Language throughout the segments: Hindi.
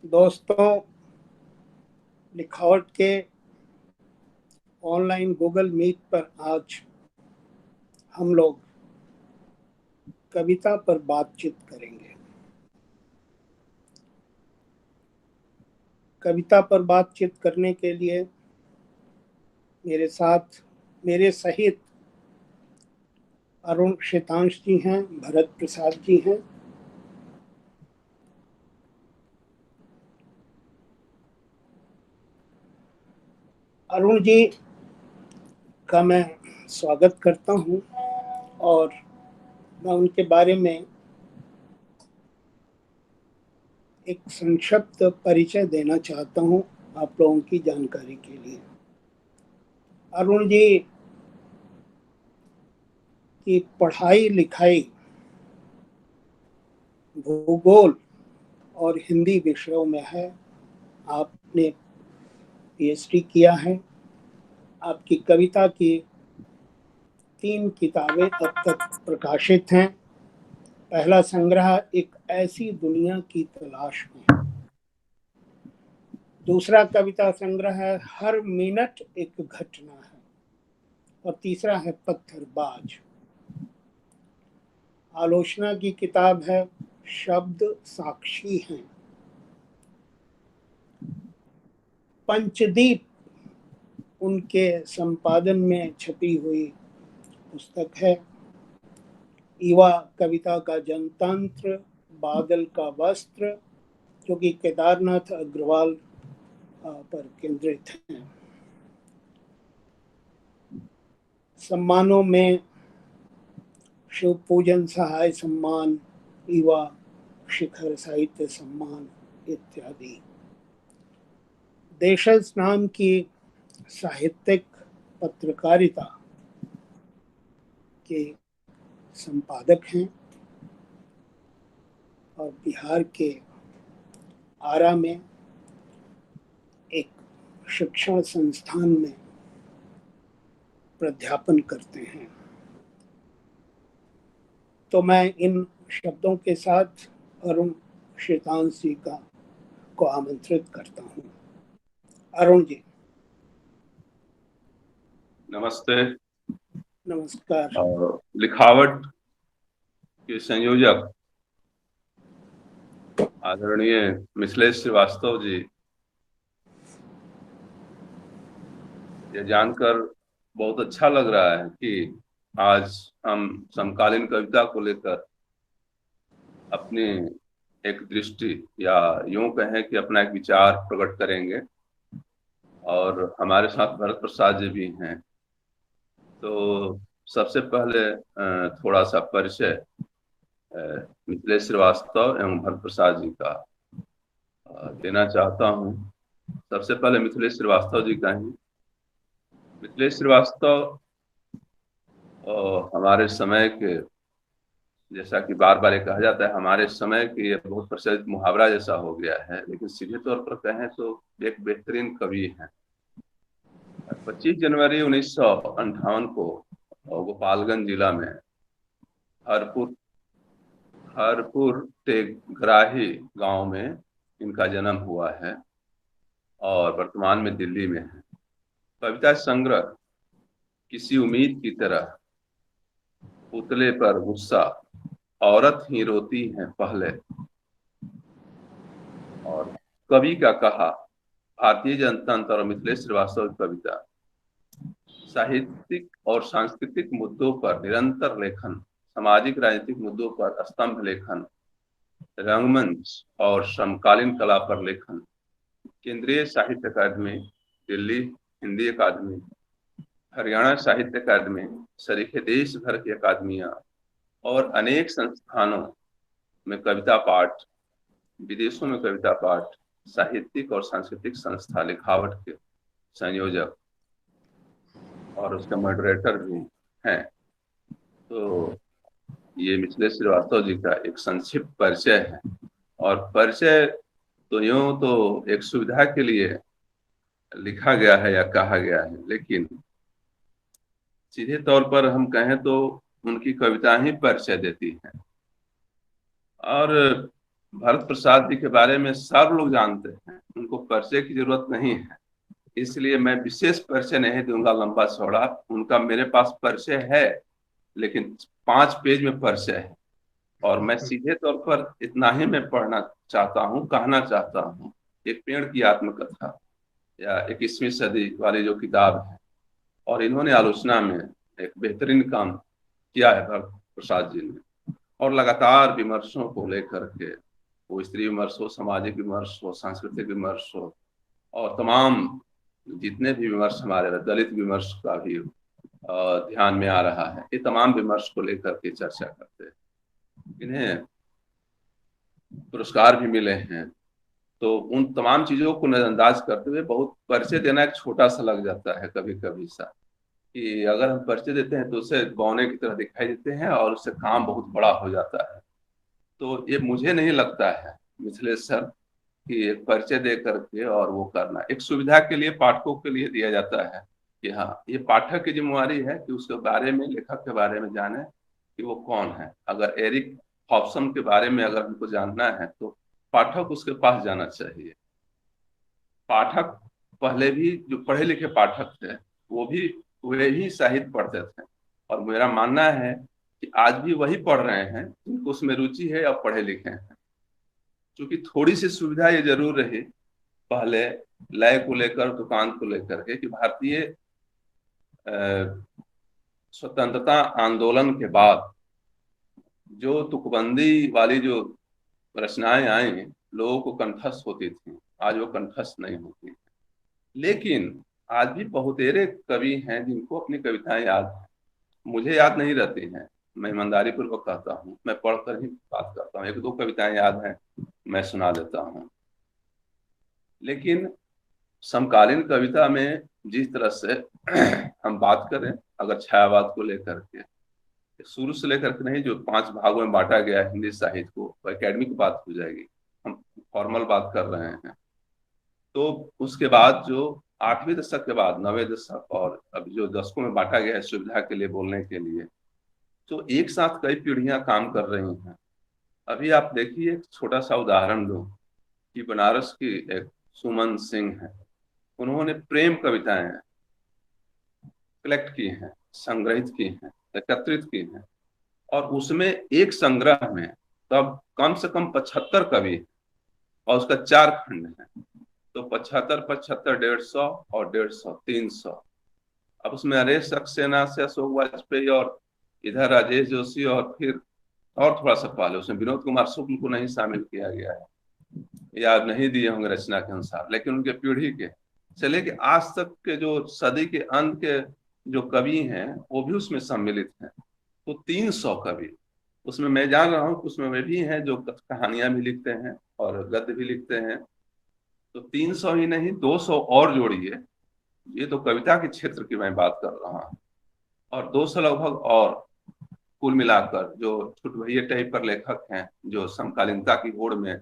दोस्तों, लिखावट के ऑनलाइन गूगल मीट पर आज हम लोग कविता पर बातचीत करेंगे। कविता पर बातचीत करने के लिए मेरे सहित अरुण शेतांश जी हैं, भरत प्रसाद जी हैं। अरुण जी का मैं स्वागत करता हूं और मैं उनके बारे में एक संक्षिप्त परिचय देना चाहता हूं आप लोगों की जानकारी के लिए। अरुण जी की पढ़ाई लिखाई भूगोल और हिंदी विषयों में है। आपने पीएचडी किया है। आपकी कविता की 3 किताबें अब तक प्रकाशित हैं। पहला संग्रह एक ऐसी दुनिया की तलाश में, दूसरा कविता संग्रह है हर मिनट एक घटना है, और तीसरा है पत्थरबाज। आलोचना की किताब है शब्द साक्षी हैं। पंचदीप उनके संपादन में छपी हुई पुस्तक है। युवा कविता का जनतंत्र, बादल का वस्त्र, जो कि केदारनाथ अग्रवाल पर केंद्रित है। सम्मानों में शिव पूजन सहाय सम्मान, युवा शिखर साहित्य सम्मान इत्यादि। देशज नाम की साहित्यिक पत्रकारिता के संपादक हैं और बिहार के आरा में एक शिक्षण संस्थान में प्राध्यापन करते हैं। तो मैं इन शब्दों के साथ अरुण शेतांश जी को आमंत्रित करता हूं। अरुण जी। नमस्ते। नमस्कार। और लिखावट के संयोजक आदरणीय मिथिलेश श्रीवास्तव जी, ये जानकर बहुत अच्छा लग रहा है कि आज हम समकालीन कविता को लेकर अपनी एक दृष्टि या यूं कहें कि अपना एक विचार प्रकट करेंगे। और हमारे साथ भरत प्रसाद जी भी हैं। तो सबसे पहले थोड़ा सा परिचय मिथिलेश श्रीवास्तव एवं भरत प्रसाद जी का देना चाहता हूँ। सबसे पहले मिथिलेश श्रीवास्तव जी का ही। मिथिलेश श्रीवास्तव हमारे समय के, जैसा कि बार बार ये कहा जाता है, हमारे समय के ये बहुत प्रचलित मुहावरा जैसा हो गया है, लेकिन सीधे तौर पर कहें तो एक बेहतरीन कवि हैं। 25 जनवरी 1958 को गोपालगंज जिला में हरपुर हरपुर तेघराही गांव में इनका जन्म हुआ है और वर्तमान में दिल्ली में है। कविता संग्रह किसी उम्मीद की तरह, पुतले पर गुस्सा, औरत ही रोती है पहले, और कवि का कहा, भारतीय जनतंत्र और मिथिलेश श्रीवास्तव की कविता। साहित्यिक और सांस्कृतिक मुद्दों पर निरंतर लेखन, सामाजिक राजनीतिक मुद्दों पर स्तंभ लेखन, रंगमंच और समकालीन कला पर लेखन, केंद्रीय साहित्य अकादमी दिल्ली, हिंदी अकादमी, हरियाणा साहित्य अकादमी सरीखे देश भर की अकादमियां और अनेक संस्थानों में कविता पाठ, विदेशों में कविता पाठ, साहित्यिक और सांस्कृतिक संस्था लिखावट के संयोजक और उसका मॉडरेटर भी हैं। तो ये मिथिलेश श्रीवास्तव जी का एक संक्षिप्त परिचय है। और परिचय तो यूं तो एक सुविधा के लिए लिखा गया है या कहा गया है, लेकिन सीधे तौर पर हम कहें तो उनकी कविता ही परिचय देती है। और भरत प्रसाद जी के बारे में सब लोग जानते हैं, उनको परिचय की जरूरत नहीं है, इसलिए मैं विशेष परिचय नहीं दूंगा लंबा चौड़ा। उनका मेरे पास परिचय है, लेकिन 5 पेज में परिचय है, और मैं सीधे तौर पर इतना ही मैं पढ़ना चाहता हूँ, कहना चाहता हूँ। एक पेड़ की आत्मकथा या 21वीं सदी वाली जो किताब है, और इन्होंने आलोचना में एक बेहतरीन काम किया है भरत प्रसाद जी ने। और लगातार विमर्शों को लेकर के, वो स्त्री विमर्श हो, सामाजिक विमर्श हो, सांस्कृतिक विमर्श हो, और तमाम जितने भी विमर्श हमारे दलित विमर्श का भी ध्यान में आ रहा है, ये तमाम विमर्श को लेकर के चर्चा करते हैं। इन्हें पुरस्कार भी मिले हैं, तो उन तमाम चीजों को नजरअंदाज करते हुए बहुत परिचय देना एक छोटा सा लग जाता है कभी कभी सा, कि अगर हम परिचय देते हैं तो उसे बौने की तरह दिखाई देते हैं और उससे काम बहुत बड़ा हो जाता है। तो ये मुझे नहीं लगता है मिथिलेश सर कि एक परिचय दे करके और वो करना एक सुविधा के लिए पाठकों के लिए दिया जाता है, कि हाँ ये पाठक की जिम्मेवारी है कि उसके बारे में, लेखक के बारे में जाने कि वो कौन है। अगर एरिक हॉब्सन के बारे में अगर हमको जानना है तो पाठक उसके पास जाना चाहिए। पाठक पहले भी जो पढ़े लिखे पाठक थे वो भी वे ही साहित्य पढ़ते थे, और मेरा मानना है कि आज भी वही पढ़ रहे हैं जिनको उसमें रुचि है और पढ़े लिखे हैं। क्योंकि थोड़ी सी सुविधा ये जरूर रही पहले लय को लेकर, दुकान को लेकर के, कि भारतीय स्वतंत्रता आंदोलन के बाद जो तुकबंदी वाली जो रचनाएं आई लोगों को कंठस्थ होती थी, आज वो कंठस्थ नहीं होती। लेकिन आज भी बहुतेरे कवि हैं जिनको अपनी कविताएं याद हैं, मुझे याद नहीं रहती हैं, मैं ईमानदारी पूर्वक कहता हूँ, मैं पढ़कर ही बात करता हूँ। 1-2 कविताएं याद हैं, मैं सुना देता हूँ। लेकिन समकालीन कविता में जिस तरह से हम बात करें, अगर छायावाद को लेकर के, शुरू से लेकर के नहीं, जो 5 भागों में बांटा गया हिंदी साहित्य को, तो एकेडमिक बात हो जाएगी, हम फॉर्मल बात कर रहे हैं। तो उसके बाद जो 8वें दशक के बाद 9वें दशक और अभी जो दशकों में बांटा गया है सुविधा के लिए, बोलने के लिए, तो एक साथ कई पीढ़ियां काम कर रही हैं। अभी आप देखिए, एक छोटा सा उदाहरण दो कि बनारस की एक सुमन सिंह है, उन्होंने प्रेम कविताएं कलेक्ट की हैं, संग्रहित की हैं, एकत्रित की हैं, और उसमें एक संग्रह में तब कम से कम 75 कवि, और उसका 4 खंड है, तो 75, 75, 150 और 150, 300। अब उसमें नरेश सक्सेना से अशोक वाजपेयी, और इधर राजेश जोशी, और फिर और थोड़ा सा पहले उसमें विनोद कुमार शुक्ल को नहीं शामिल किया गया है, या नहीं दिए होंगे रचना के अनुसार, लेकिन उनके पीढ़ी के से लेके आज तक के जो सदी के अंत के जो कवि हैं वो भी उसमें सम्मिलित हैं। तो 300 कवि उसमें, मैं जान रहा हूँ उसमें वे भी हैं जो कहानियां भी लिखते हैं और गद्य भी लिखते हैं। तो 300 ही नहीं, 200 और जोड़िए, ये तो कविता के क्षेत्र की मैं बात कर रहा हूँ, और 200 लगभग और कुल मिलाकर जो छुटभइये टाइप पर लेखक हैं जो समकालीनता की होड़ में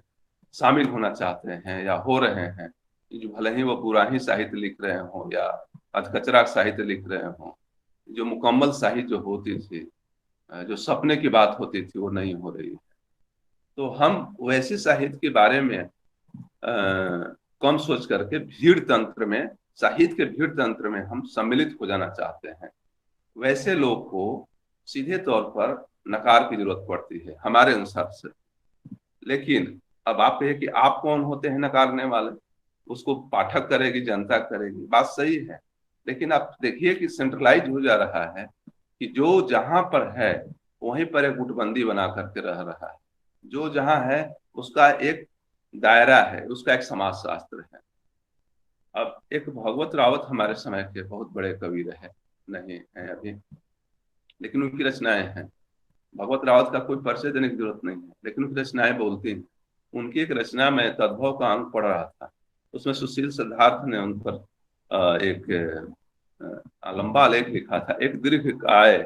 शामिल होना चाहते हैं या हो रहे हैं, जो भले ही वो बुरा ही साहित्य लिख रहे हों या अधकचरा साहित्य लिख रहे हों, जो मुकम्मल साहित्य जो होती थी, जो सपने की बात होती थी, वो नहीं हो रही है। तो हम वैसे साहित्य के बारे में कम सोच करके भीड़ तंत्र में, साहित्य के भीड़ तंत्र में हम सम्मिलित हो जाना चाहते हैं। वैसे लोग को सीधे तौर पर नकार की जरूरत पड़ती है हमारे अनुसार से। लेकिन अब आप कहे कि आप कौन होते हैं नकारने वाले, उसको पाठक करेगी, जनता करेगी, बात सही है। लेकिन आप देखिए कि सेंट्रलाइज हो जा रहा है कि जो जहां पर है वहीं पर एक गुटबंदी बना करके रह रहा है, जो जहां है उसका एक दायरा है, उसका एक समाजशास्त्र है। अब एक भगवत रावत हमारे समय के बहुत बड़े कवि रहे, नहीं है अभी, लेकिन उनकी रचनाएं हैं। भगवत रावत का कोई परिचय देने की जरूरत नहीं है, लेकिन उनकी रचनाएं बोलती हैं। उनकी एक रचना में तद्भव का अंक पढ़ रहा था, उसमें सुशील सिद्धार्थ ने उन पर एक लंबा लेख लिखा था, एक दीर्घकाय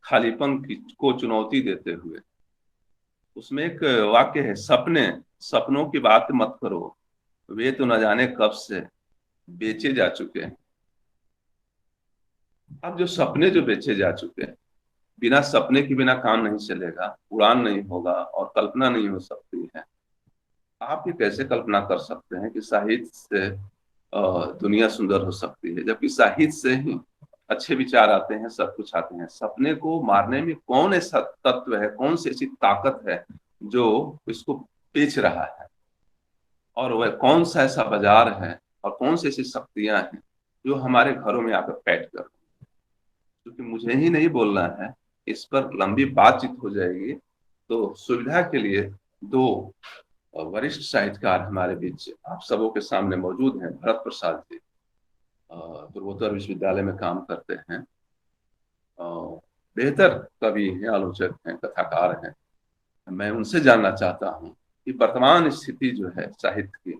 खालीपन को चुनौती देते हुए। उसमें एक वाक्य है, सपनों की बात मत करो, वे तो न जाने कब से बेचे जा चुके हैं। अब जो सपने जो बेचे जा चुके हैं, बिना सपने के बिना काम नहीं चलेगा, उड़ान नहीं होगा और कल्पना नहीं हो सकती है। आप ये कैसे कल्पना कर सकते हैं कि साहित्य से दुनिया सुंदर हो सकती है, जबकि साहित्य से ही अच्छे विचार आते हैं, सब कुछ आते हैं। सपने को मारने में कौन ऐसा तत्व है, कौन सी ऐसी ताकत है जो इसको बेच रहा है, और वह कौन सा ऐसा बाजार है और कौन सी ऐसी शक्तियां हैं जो हमारे घरों में आकर बैठ कर, क्योंकि मुझे ही नहीं बोलना है, इस पर लंबी बातचीत हो जाएगी। तो सुविधा के लिए दो वरिष्ठ साहित्यकार हमारे बीच आप सबों के सामने मौजूद हैं। भरत प्रसाद जी पूर्वोत्तर विश्वविद्यालय में काम करते हैं, बेहतर कवि हैं, आलोचक हैं, कथाकार हैं। मैं उनसे जानना चाहता हूँ कि वर्तमान स्थिति जो है साहित्य की,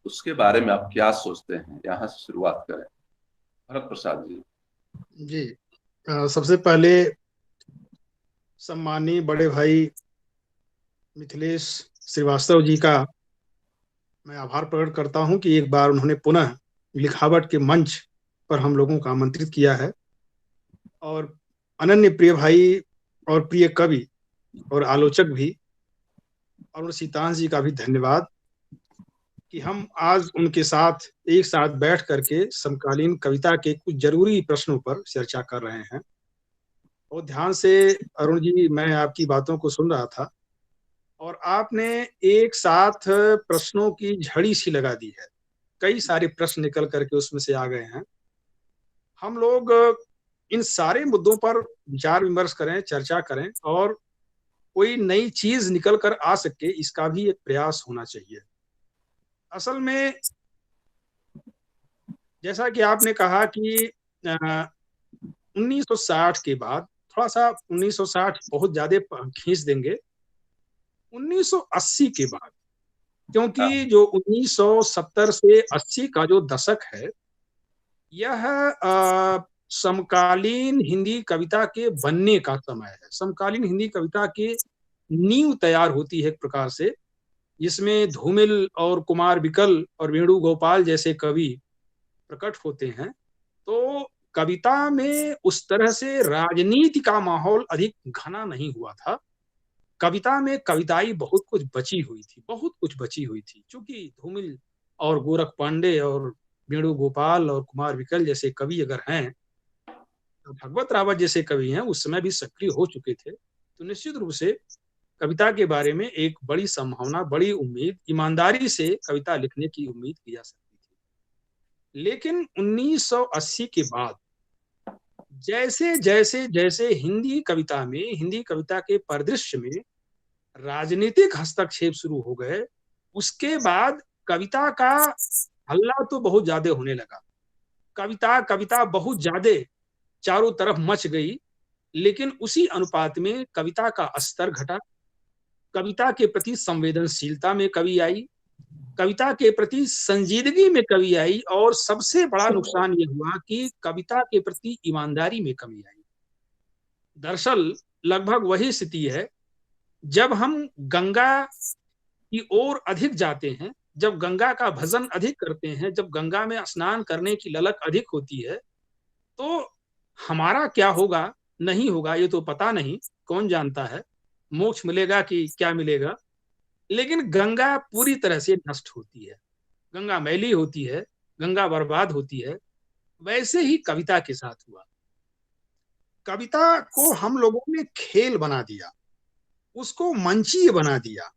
उसके बारे में आप क्या सोचते हैं। यहाँ से शुरुआत करें, भरत प्रसाद जी। जी, सबसे पहले सम्माननीय बड़े भाई मिथिलेश श्रीवास्तव जी का मैं आभार प्रकट करता हूं कि एक बार उन्होंने पुनः लिखावट के मंच पर हम लोगों को आमंत्रित किया है। और अनन्य प्रिय भाई और प्रिय कवि और आलोचक भी अरुण सीतांश जी का भी धन्यवाद कि हम आज उनके साथ एक साथ बैठ करके समकालीन कविता के कुछ जरूरी प्रश्नों पर चर्चा कर रहे हैं। और ध्यान से अरुण जी, मैं आपकी बातों को सुन रहा था और आपने एक साथ प्रश्नों की झड़ी सी लगा दी है। कई सारे प्रश्न निकल करके उसमें से आ गए हैं। हम लोग इन सारे मुद्दों पर विचार विमर्श करें, चर्चा करें और कोई नई चीज निकल कर आ सके, इसका भी एक प्रयास होना चाहिए। असल में जैसा कि आपने कहा कि 1960 के बाद, थोड़ा सा 1960 बहुत ज्यादा खींच देंगे, 1980 के बाद, क्योंकि जो 1970 से 80 का जो दशक है, यह समकालीन हिंदी कविता के बनने का समय है। समकालीन हिंदी कविता की नींव तैयार होती है एक प्रकार से, जिसमें धूमिल और कुमार विकल और वेणुगोपाल जैसे कवि प्रकट होते हैं। तो कविता में उस तरह से राजनीति का माहौल अधिक घना नहीं हुआ था। कविता में कविताई बहुत कुछ बची हुई थी, बहुत कुछ बची हुई थी। चूंकि धूमिल और गोरख पांडे और वेणुगोपाल और कुमार विकल जैसे कवि अगर हैं, भगवत रावत जैसे कवि हैं, उस समय भी सक्रिय हो चुके थे, तो निश्चित रूप से कविता के बारे में एक बड़ी संभावना, बड़ी उम्मीद, ईमानदारी से कविता लिखने की उम्मीद की जा सकती थी। लेकिन 1980 के बाद जैसे जैसे जैसे हिंदी कविता में, हिंदी कविता के परिदृश्य में राजनीतिक हस्तक्षेप शुरू हो गए, उसके बाद कविता का हल्ला तो बहुत ज्यादा होने लगा। कविता कविता बहुत ज्यादा चारों तरफ मच गई, लेकिन उसी अनुपात में कविता का स्तर घटा। कविता के प्रति संवेदनशीलता में कमी आई, कविता के प्रति संजीदगी में कमी आई, और सबसे बड़ा नुकसान यह हुआ कि कविता के प्रति ईमानदारी में कमी आई। दरअसल लगभग वही स्थिति है जब हम गंगा की ओर अधिक जाते हैं, जब गंगा का भजन अधिक करते हैं, जब गंगा में स्नान करने की ललक अधिक होती है, तो हमारा क्या होगा नहीं होगा ये तो पता नहीं, कौन जानता है, मोक्ष मिलेगा कि क्या मिलेगा। लेकिन गंगा पूरी तरह से नष्ट होती है, गंगा मैली होती है, गंगा बर्बाद होती है। वैसे ही कविता के साथ हुआ। कविता को हम लोगों ने खेल बना दिया, उसको मंचीय बना दिया,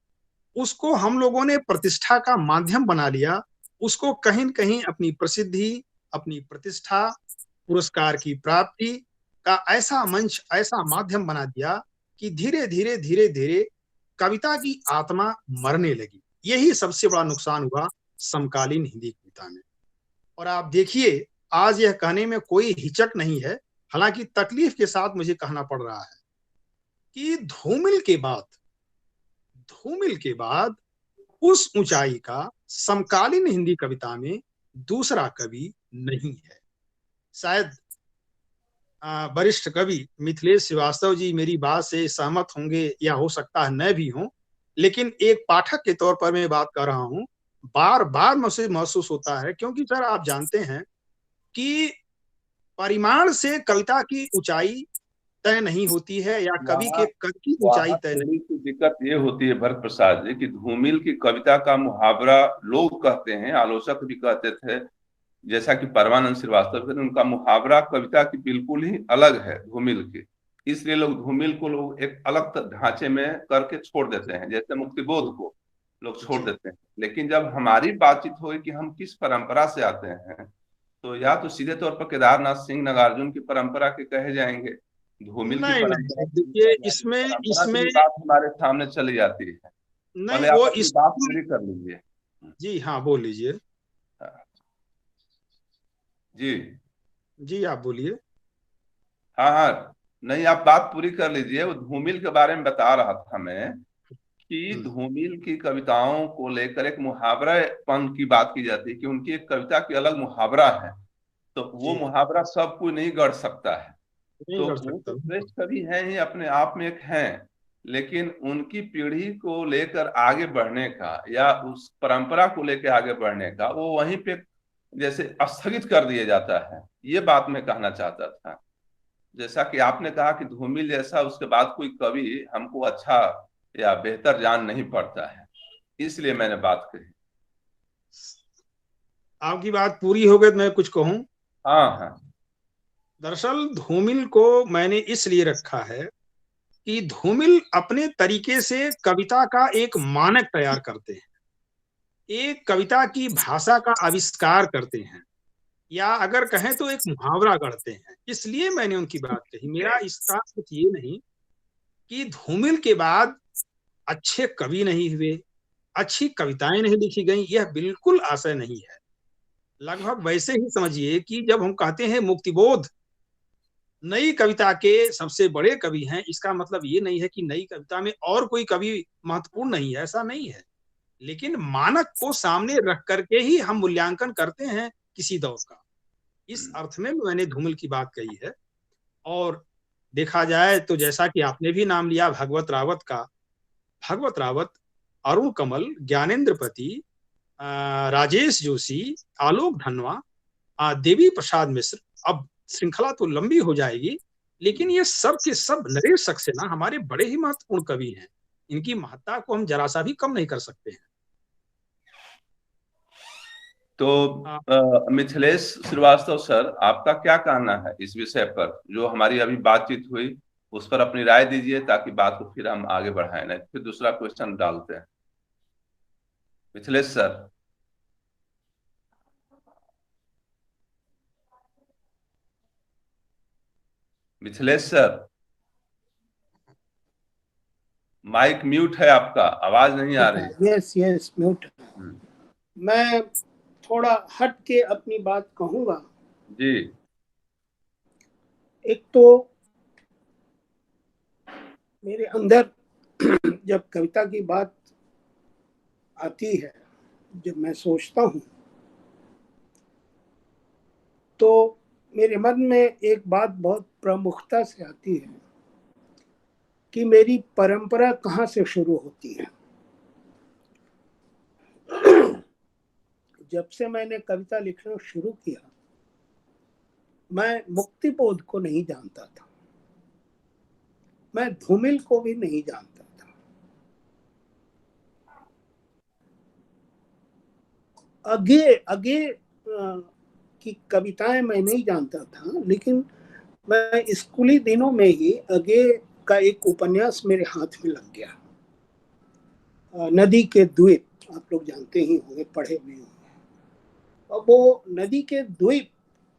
उसको हम लोगों ने प्रतिष्ठा का माध्यम बना लिया, उसको कहीं न कहीं अपनी प्रसिद्धि, अपनी प्रतिष्ठा, पुरस्कार की प्राप्ति का ऐसा मंच, ऐसा माध्यम बना दिया कि धीरे धीरे धीरे धीरे कविता की आत्मा मरने लगी। यही सबसे बड़ा नुकसान हुआ समकालीन हिंदी कविता में। और आप देखिए, आज यह कहने में कोई हिचक नहीं है, हालांकि तकलीफ के साथ मुझे कहना पड़ रहा है कि धूमिल के बाद उस ऊंचाई का समकालीन हिंदी कविता में दूसरा कवि नहीं है। शायद वरिष्ठ कवि मिथिलेश श्रीवास्तव जी मेरी बात से सहमत होंगे, या हो सकता है न भी हों, लेकिन एक पाठक के तौर पर मैं बात कर रहा हूं, बार बार मुझे महसूस होता है, क्योंकि सर आप जानते हैं कि परिमाण से कविता की ऊंचाई तय नहीं होती है या कवि के कद की ऊंचाई तय नहीं। दिक्कत ये होती है भरत प्रसाद जी कि धूमिल की कविता का मुहावरा लोग कहते हैं, आलोचक भी कहते थे, जैसा कि परमानंद श्रीवास्तव, उनका मुहावरा कविता की बिल्कुल ही अलग है धूमिल की, इसलिए लोग धूमिल को लोग एक अलग ढांचे में करके छोड़ देते हैं, जैसे मुक्तिबोध को लोग छोड़ देते हैं। लेकिन जब हमारी बातचीत होगी कि हम किस परंपरा से आते हैं, तो या तो सीधे तौर पर केदारनाथ सिंह नागार्जुन की परंपरा के कहे जाएंगे, धूमिल की परंपरा, देखिए इसमें बात हमारे सामने चली जाती है। नहीं, आप वो अपनी बात पूरी कर लीजिए। जी हाँ, बोल लीजिए। जी जी आप बोलिए। हाँ हाँ, नहीं आप बात पूरी कर लीजिए। वो धूमिल के बारे में बता रहा था मैं कि धूमिल की कविताओं को लेकर एक मुहावरापन की बात की जाती है कि उनकी एक कविता की अलग मुहावरा है, तो वो मुहावरा सब कोई नहीं गढ़ सकता है। तो वो तो श्रेष्ठ कवि हैं ही अपने आप में एक हैं, लेकिन उनकी पीढ़ी को लेकर आगे बढ़ने का या उस परंपरा को लेकर आगे बढ़ने का वो वहीं पे जैसे स्थगित कर दिया जाता है, ये बात मैं कहना चाहता था। जैसा कि आपने कहा कि धूमिल जैसा उसके बाद कोई कवि हमको अच्छा या बेहतर जान नहीं पड़ता है, इसलिए मैंने बात कही। आपकी बात पूरी हो गई तो मैं कुछ कहूं? हाँ हाँ, दरअसल धूमिल को मैंने इसलिए रखा है कि धूमिल अपने तरीके से कविता का एक मानक तैयार करते हैं, एक कविता की भाषा का आविष्कार करते हैं, या अगर कहें तो एक मुहावरा गढ़ते हैं। इसलिए मैंने उनकी बात कही। मेरा इसका कुछ ये नहीं कि धूमिल के बाद अच्छे कवि नहीं हुए, अच्छी कविताएं नहीं लिखी गई, यह बिल्कुल आशय नहीं है। लगभग वैसे ही समझिए कि जब हम कहते हैं मुक्तिबोध नई कविता के सबसे बड़े कवि हैं, इसका मतलब ये नहीं है कि नई कविता में और कोई कवि महत्वपूर्ण नहीं है, ऐसा नहीं है। लेकिन मानक को सामने रख करके ही हम मूल्यांकन करते हैं किसी दौर का। इस अर्थ में मैंने धूमिल की बात कही है। और देखा जाए तो जैसा कि आपने भी नाम लिया भागवत रावत का, भागवत रावत, अरुण कमल, ज्ञानेन्द्रपति, राजेश जोशी, आलोक धनवा, देवी प्रसाद मिश्र, अब श्रृंखला तो लंबी हो जाएगी, लेकिन ये सब के सब नरेश सक्सेना हमारे बड़े ही महत्वपूर्ण कवि हैं। इनकी महत्ता को हम जरा सा भी कम नहीं कर सकते हैं। तो मिथिलेश श्रीवास्तव सर, आपका क्या कहना है इस विषय पर, जो हमारी अभी बातचीत हुई उस पर अपनी राय दीजिए, ताकि बात को फिर हम आगे बढ़ाएं, नहीं फिर दूसरा क्वेश्चन डालते हैं। Mithilesh sir. Mithilesh sir, mike mute है आपका, आवाज नहीं आ रही। Yes mute. मैं थोड़ा हट के अपनी बात कहूंगा। जी। एक तो मेरे अंदर जब कविता की बात आती है, जब मैं सोचता हूं, तो मेरे मन में एक बात बहुत प्रमुखता से आती है कि मेरी परंपरा कहाँ से शुरू होती है। जब से मैंने कविता लिखना शुरू किया, मैं मुक्तिबोध को नहीं जानता था, मैं धूमिल को भी नहीं जानता था। आगे की कविताएं मैं नहीं जानता था, लेकिन मैं स्कूली दिनों में ही आगे का एक उपन्यास मेरे हाथ में लग गया, नदी के द्वीप। आप लोग जानते ही होंगे, पढ़े हुए होंगे। और वो नदी के द्वीप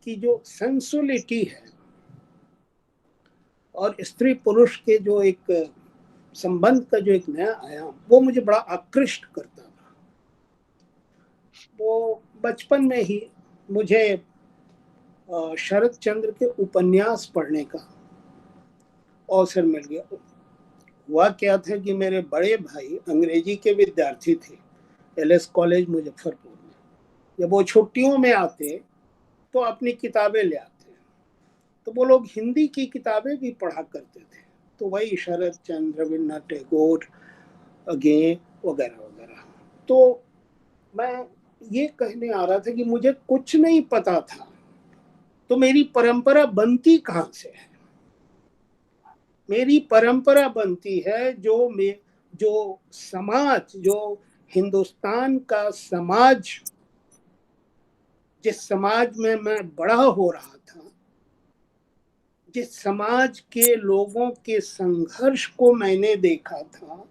की जो सेंसुअलिटी है और स्त्री पुरुष के जो एक संबंध का जो एक नया आयाम, वो मुझे बड़ा आकृष्ट करता था। वो बचपन में ही मुझे शरद चंद्र के उपन्यास पढ़ने का अवसर मिल गया। हुआ क्या था कि मेरे बड़े भाई अंग्रेजी के विद्यार्थी थे एलएस कॉलेज मुजफ्फरपुर में। जब वो छुट्टियों में आते तो अपनी किताबें ले आते, तो वो लोग हिंदी की किताबें भी पढ़ा करते थे, तो वही शरद चंद्र, रविन्द्रनाथ टैगोर अगे वगैरह वगैरह। तो मैं ये कहने आ रहा था कि मुझे कुछ नहीं पता था, तो मेरी परंपरा बनती कहाँ से है। मेरी परंपरा बनती है, जो समाज, जो हिंदुस्तान का समाज, जिस समाज में मैं बड़ा हो रहा था, जिस समाज के लोगों के संघर्ष को मैंने देखा था,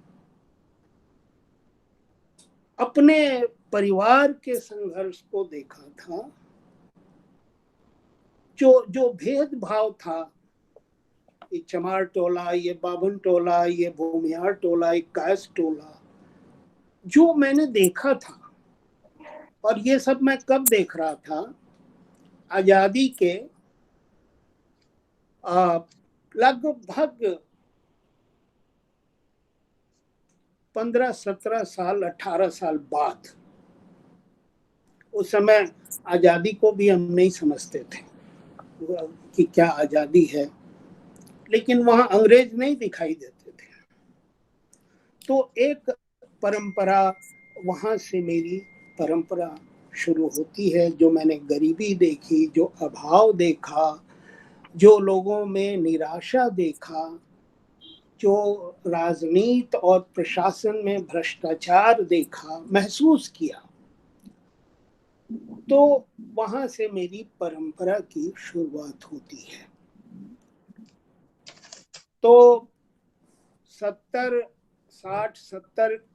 अपने परिवार के संघर्ष को देखा था, जो भेदभाव था, ये चमार टोला, ये बाभन टोला, ये भूमिहार टोला, ये कायस टोला, जो मैंने देखा था, और ये सब मैं कब देख रहा था? आजादी के लगभग 15-17 साल, 18 साल बाद। उस समय आजादी को भी हम नहीं समझते थे कि क्या आजादी है, लेकिन वहां अंग्रेज नहीं दिखाई देते थे। तो एक परंपरा, वहां से मेरी परंपरा शुरू होती है, जो मैंने गरीबी देखी, जो अभाव देखा, जो लोगों में निराशा देखा, जो राजनीति और प्रशासन में भ्रष्टाचार देखा, महसूस किया, तो वहां से मेरी परंपरा की शुरुआत होती है। तो 70, 60,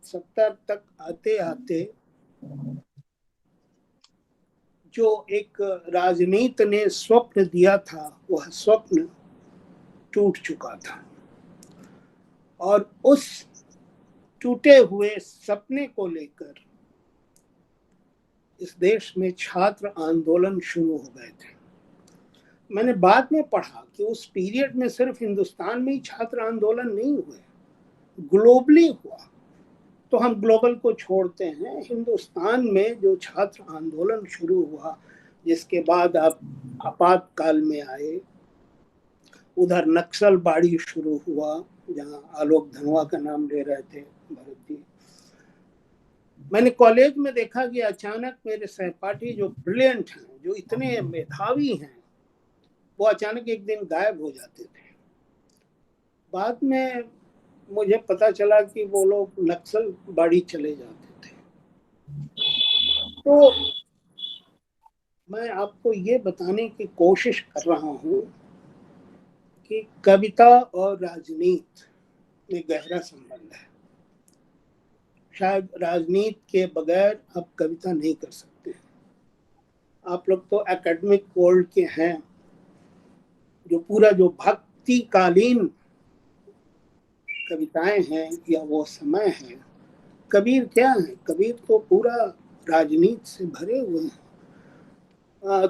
70 तक आते आते जो एक राजनीति ने स्वप्न दिया था, वह स्वप्न टूट चुका था, और उस टूटे हुए सपने को लेकर इस देश में छात्र आंदोलन शुरू हो गए थे। मैंने बाद में पढ़ा कि उस पीरियड में सिर्फ हिंदुस्तान में ही छात्र आंदोलन नहीं हुए, ग्लोबली हुआ। तो हम ग्लोबल को छोड़ते हैं, हिंदुस्तान में जो छात्र आंदोलन शुरू हुआ, जिसके बाद आप आपातकाल में आए, उधर नक्सलबाड़ी शुरू हुआ, जहां आलोक धनवा का नाम ले रहे थे भरत जी। मैंने कॉलेज में देखा कि अचानक मेरे सहपाठी जो ब्रिलियंट हैं, जो इतने मेधावी हैं, वो अचानक एक दिन गायब हो जाते थे। बाद में मुझे पता चला कि वो लोग नक्सलबाड़ी चले जाते थे। तो मैं आपको ये बताने की कोशिश कर रहा हूँ कि कविता और राजनीति में गहरा संबंध है। शायद राजनीति के बगैर आप कविता नहीं कर सकते। आप लोग तो एकेडमिक वर्ल्ड के हैं, जो पूरा जो भक्तिकालीन कविताएं हैं या वो समय है, कबीर क्या है? कबीर तो पूरा राजनीति से भरे हुए हैं।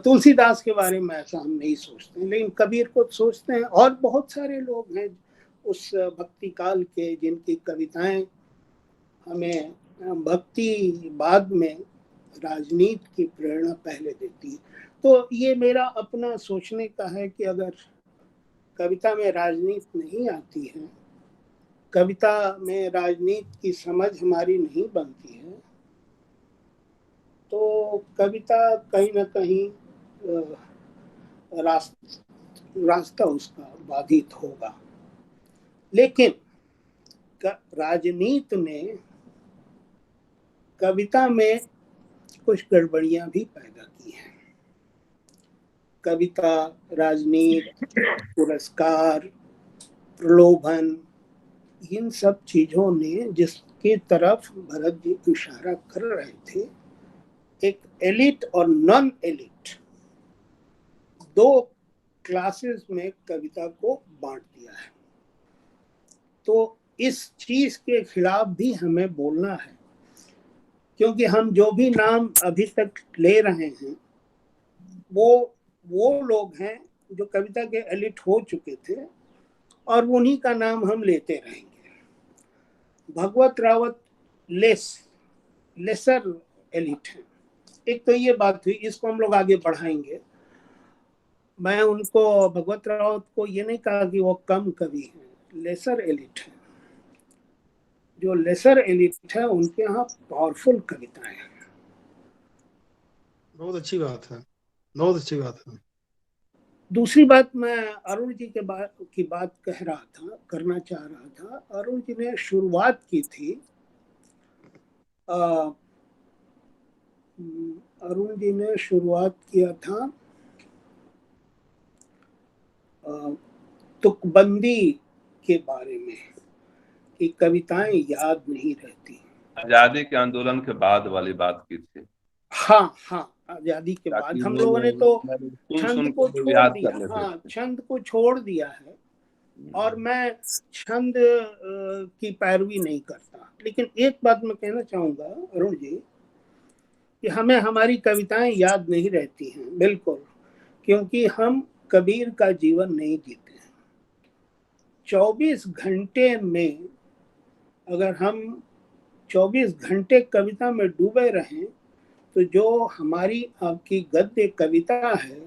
तुलसीदास के बारे में ऐसा हम नहीं सोचते, लेकिन कबीर को सोचते हैं, और बहुत सारे लोग हैं उस भक्ति काल के, जिनकी कविताएं हमें भक्ति बाद में राजनीति की प्रेरणा पहले देती है। तो ये मेरा अपना सोचने का है कि अगर कविता में राजनीति नहीं आती है, कविता में राजनीति की समझ हमारी नहीं बनती है, तो कविता कहीं ना कहीं रास्ता उसका बाधित होगा। लेकिन राजनीति ने कविता में कुछ गड़बड़ियां भी पैदा की हैं। कविता, राजनीति, पुरस्कार, प्रलोभन, इन सब चीजों ने जिसके तरफ भरत जी इशारा कर रहे थे, एक एलिट और नॉन एलिट, दो क्लासेस में कविता को बांट दिया है। तो इस चीज के खिलाफ भी हमें बोलना है, क्योंकि हम जो भी नाम अभी तक ले रहे हैं, वो लोग हैं जो कविता के एलिट हो चुके थे, और उन्हीं का नाम हम लेते रहेंगे। भगवत रावत लेसर एलिट है। एक तो ये बात हुई, इसको हम लोग आगे बढ़ाएंगे। मैं उनको, भगवत रावत को ये नहीं कहा कि वो कम कवि हैं, लेसर एलिट है। जो लेसर एलिट है, उनके यहाँ पावरफुल कविताएं हैं। बहुत अच्छी बात है, बहुत अच्छी बात है। दूसरी बात मैं अरुण जी के की बात करना चाह रहा था। अरुण जी ने शुरुआत की थी, अरुण जी ने शुरुआत किया था तुकबंदी के बारे में कि कविताएं याद नहीं रहती। आजादी के आंदोलन के बाद वाली बात की थी। हाँ हाँ, आजादी के बाद हम लोगों ने तो छंद को छोड़ दिया। हाँ, छंद को छोड़ दिया है और मैं छंद की पैरवी नहीं करता। लेकिन एक बात मैं कहना चाहूंगा अरुण जी कि हमें हमारी कविताएं याद नहीं रहती हैं, बिल्कुल, क्योंकि हम कबीर का जीवन नहीं जीते हैं। 24 घंटे में अगर हम 24 घंटे कविता में डूबे रहें तो जो हमारी आपकी गद्य कविता है